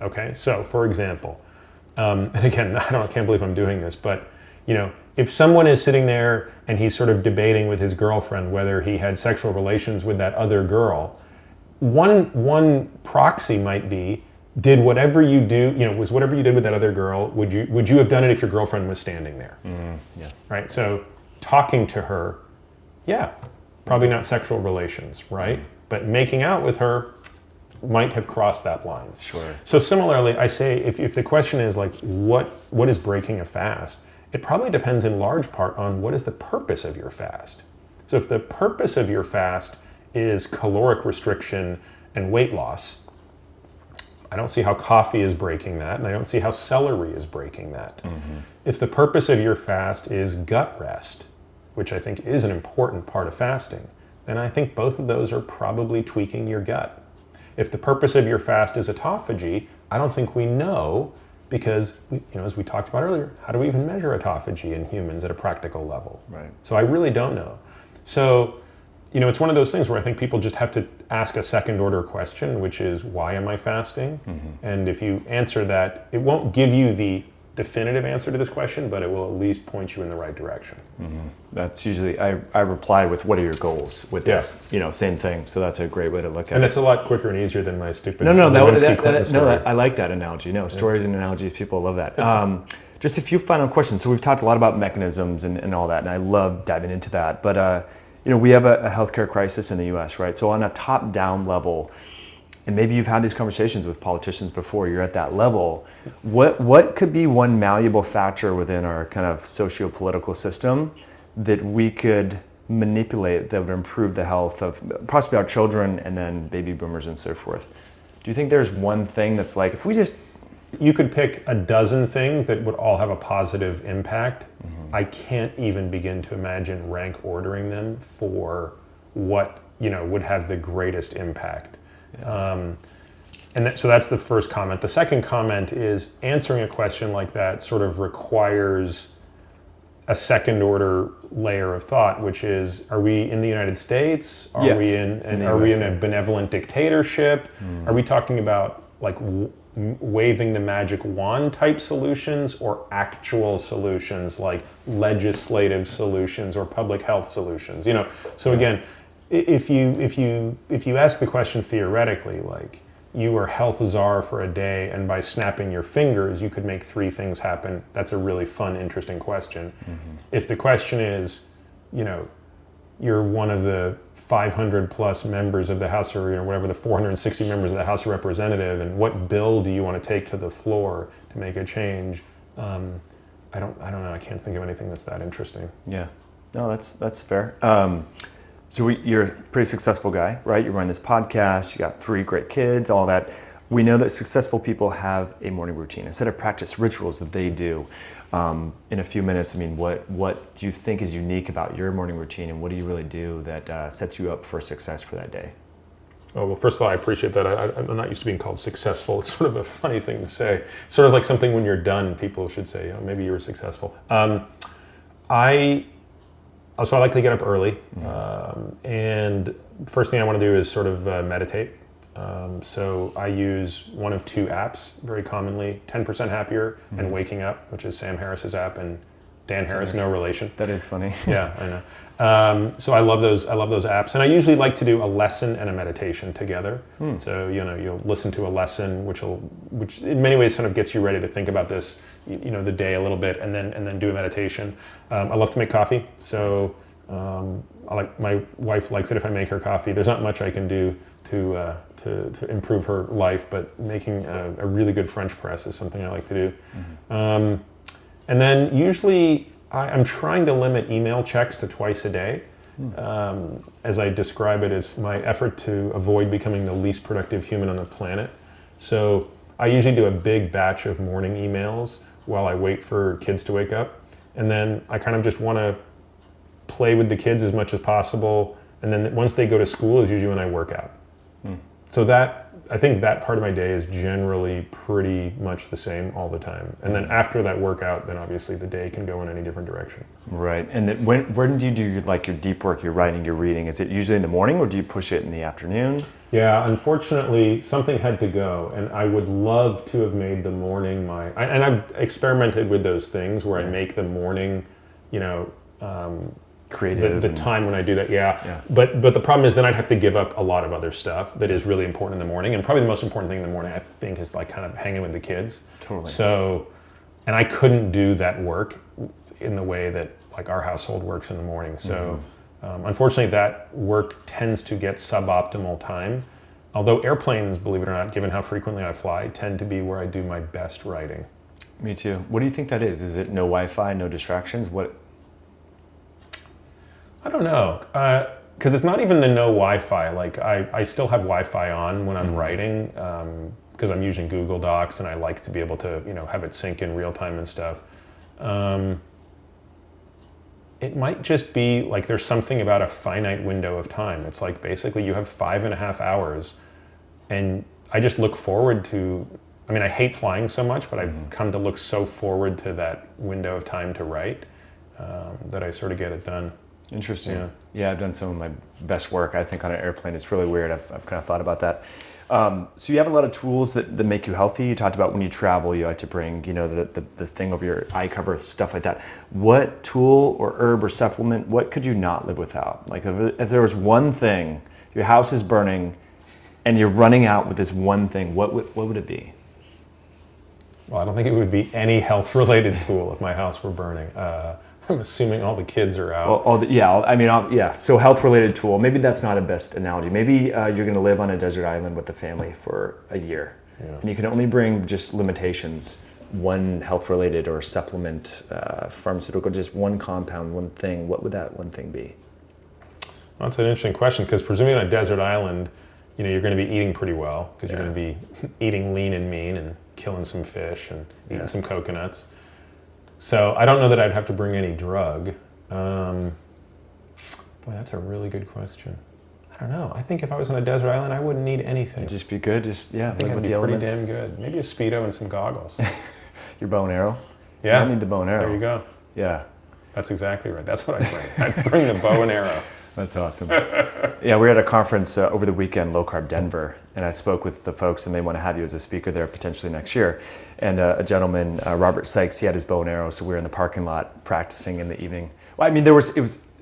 Okay, so for example, and again, I can't believe I'm doing this, but if someone is sitting there and he's sort of debating with his girlfriend whether he had sexual relations with that other girl, one proxy might be did whatever you do, was whatever you did with that other girl, would you have done it if your girlfriend was standing there? Yeah. Right? So talking to her, yeah, probably not sexual relations, right? But making out with her might have crossed that line. Sure. So similarly, I say if the question is like, what is breaking a fast? It probably depends in large part on what is the purpose of your fast. So if the purpose of your fast is caloric restriction and weight loss, I don't see how coffee is breaking that, and I don't see how celery is breaking that. If the purpose of your fast is gut rest, which I think is an important part of fasting, then I think both of those are probably tweaking your gut. If the purpose of your fast is autophagy, I don't think we know, because as we talked about earlier, how do we even measure autophagy in humans at a practical level? Right. So I really don't know. So it's one of those things where I think people just have to ask a second order question, which is, why am I fasting? And if you answer that, it won't give you the definitive answer to this question, but it will at least point you in the right direction. That's usually, I reply with, what are your goals with this? Same thing. So that's a great way to look at it. And it's a lot quicker and easier than my stupid I like that analogy. Stories and analogies, people love that. Just a few final questions. So we've talked a lot about mechanisms and all that, and I love diving into that. But we have a healthcare crisis in the U.S., right? So on a top-down level, and maybe you've had these conversations with politicians before, you're at that level, what could be one malleable factor within our kind of socio-political system that we could manipulate that would improve the health of possibly our children and then baby boomers and so forth? Do you think there's one thing that's like, if we just... You could pick a dozen things that would all have a positive impact. I can't even begin to imagine rank ordering them for what would have the greatest impact. So that's the first comment. The second comment is, answering a question like that sort of requires a second order layer of thought, which is, are we in the United States? Are we in a benevolent dictatorship? Are we talking about like waving the magic wand type solutions, or actual solutions like legislative solutions or public health solutions? So again, if you ask the question theoretically, like, you are health czar for a day, and by snapping your fingers you could make 3 things happen, that's a really fun, interesting question. If the question is, you're one of the 500 plus members of the House, or whatever, the 460 members of the House of Representatives, and what bill do you want to take to the floor to make a change? I don't know. I can't think of anything that's that interesting. Yeah, no, that's fair. So you're a pretty successful guy, right? You run this podcast, you got 3 great kids, all that. We know that successful people have a morning routine, a set of practice rituals that they do. In a few minutes, what do you think is unique about your morning routine, and what do you really do that sets you up for success for that day? Oh, well, first of all, I appreciate that. I'm not used to being called successful. It's sort of a funny thing to say. Sort of like something when you're done, people should say, maybe you were successful. So I like to get up early, and first thing I want to do is sort of meditate. So I use one of 2 apps very commonly, 10% Happier and Waking Up, which is Sam Harris's app, and Dan Harris, no relation. That is funny. Yeah, I know. So I love those apps, and I usually like to do a lesson and a meditation together. So you'll listen to a lesson, which in many ways sort of gets you ready to think about this, the day a little bit, and then do a meditation. I love to make coffee, so my wife likes it if I make her coffee. There's not much I can do to improve her life, but making a really good French press is something I like to do. And then usually I'm trying to limit email checks to twice a day. As I describe it, as my effort to avoid becoming the least productive human on the planet. So I usually do a big batch of morning emails while I wait for kids to wake up. And then I kind of just want to play with the kids as much as possible. And then once they go to school is usually when I work out. So I think that part of my day is generally pretty much the same all the time. And then after that workout, then obviously the day can go in any different direction. Right. And then when do you do your deep work, your writing, your reading? Is it usually in the morning, or do you push it in the afternoon? Yeah, unfortunately, something had to go, and I would love to have made the morning and I've experimented with those things where I make the morning, creative. the time when I do that, yeah. But the problem is then I'd have to give up a lot of other stuff that is really important in the morning. And probably the most important thing in the morning, I think, is like kind of hanging with the kids. Totally. So, and I couldn't do that work in the way that like our household works in the morning. So unfortunately that work tends to get suboptimal time. Although airplanes, believe it or not, given how frequently I fly, tend to be where I do my best writing. Me too. What do you think that is? Is it no Wi-Fi, no distractions? What? I don't know, because it's not even the no Wi-Fi. Like I still have Wi-Fi on when I'm writing, because I'm using Google Docs and I like to be able to, have it sync in real time and stuff. It might just be like there's something about a finite window of time. It's like basically you have 5.5 hours, and I just look forward to. I mean, I hate flying so much, but I've come to look so forward to that window of time to write that I sort of get it done. Interesting. Yeah, I've done some of my best work, I think, on an airplane. It's really weird. I've kind of thought about that. So you have a lot of tools that make you healthy. You talked about when you travel, you like to bring, the thing over your eye cover, stuff like that. What tool or herb or supplement, what could you not live without? Like if there was one thing, your house is burning and you're running out with this one thing, what would it be? Well, I don't think it would be any health-related tool if my house were burning. I'm assuming all the kids are out. So health-related tool. Maybe that's not a best analogy. Maybe you're going to live on a desert island with a family for a year, and you can only bring just limitations, one health-related or supplement, pharmaceutical, just one compound, one thing. What would that one thing be? Well, that's an interesting question, because presumably on a desert island, you're going to be eating pretty well, because you're going to be eating lean and mean and killing some fish and eating some coconuts. So I don't know that I'd have to bring any drug. Boy, that's a really good question. I don't know. I think if I was on a desert island, I wouldn't need anything. You'd just be good. I think I'd be pretty damn good. Maybe a Speedo and some goggles. Your bow and arrow? Yeah. I need the bow and arrow. There you go. Yeah. That's exactly right. That's what I'd bring. I'd bring the bow and arrow. That's awesome. Yeah, we were at a conference over the weekend, Low Carb Denver, and I spoke with the folks, and they want to have you as a speaker there potentially next year. And a gentleman, Robert Sykes, he had his bow and arrow, so we were in the parking lot practicing in the evening. Well, I mean,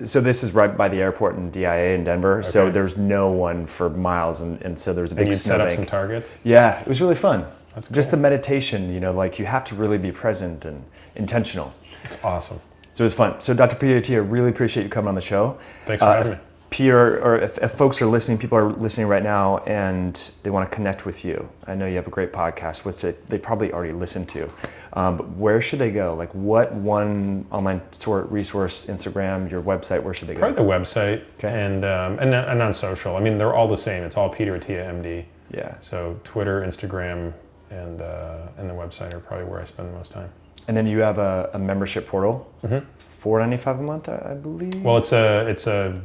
so this is right by the airport in DIA in Denver, so there's no one for miles, and so there's a big And you set up snowbank. some targets? Yeah, it was really fun. That's cool. Just the meditation, like you have to really be present and intentional. It's awesome. So it was fun. So Dr. Peter Attia, really appreciate you coming on the show. Thanks for having me. Peter, or if folks are listening, people are listening right now and they want to connect with you. I know you have a great podcast, which they probably already listened to. But where should they go? Like what one online resource, Instagram, your website, where should they go? Probably the website and on social. I mean, they're all the same. It's all Peter Attia, MD. Yeah. So Twitter, Instagram, and the website are probably where I spend the most time. And then you have a membership portal, $4.95 a month, I believe. Well, it's a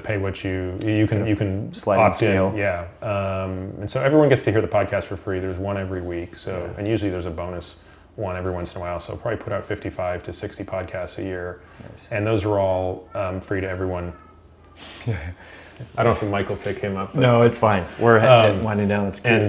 pay what you can sliding opt scale. in, yeah. And so everyone gets to hear the podcast for free. There's one every week, and usually there's a bonus one every once in a while. So I'll probably put out 55 to 60 podcasts a year, and those are all free to everyone. I don't know if Michael pick him up. But, no, it's fine. We're winding down. It's cool. And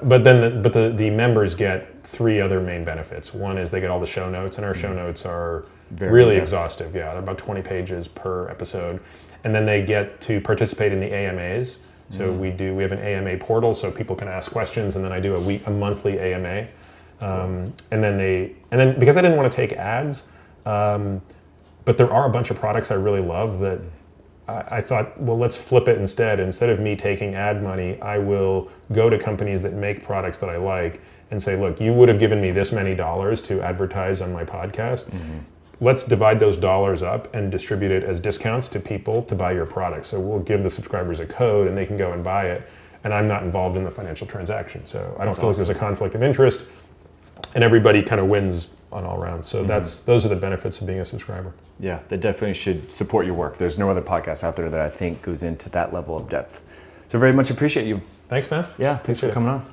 but then the members get 3 other main benefits. One is they get all the show notes, and our show notes are really exhaustive. Yeah, they're about 20 pages per episode. And then they get to participate in the AMAs. So we have an AMA portal, so people can ask questions, and then I do a monthly AMA. And then because I didn't want to take ads, but there are a bunch of products I really love that I thought, well, let's flip it instead. Instead of me taking ad money, I will go to companies that make products that I like and say, look, you would have given me this many dollars to advertise on my podcast. Let's divide those dollars up and distribute it as discounts to people to buy your product. So we'll give the subscribers a code and they can go and buy it. And I'm not involved in the financial transaction. So I don't feel like there's a conflict of interest. And everybody kind of wins on all rounds. So those are the benefits of being a subscriber. Yeah, they definitely should support your work. There's no other podcast out there that I think goes into that level of depth. So very much appreciate you. Thanks, man. Yeah, thanks for coming on.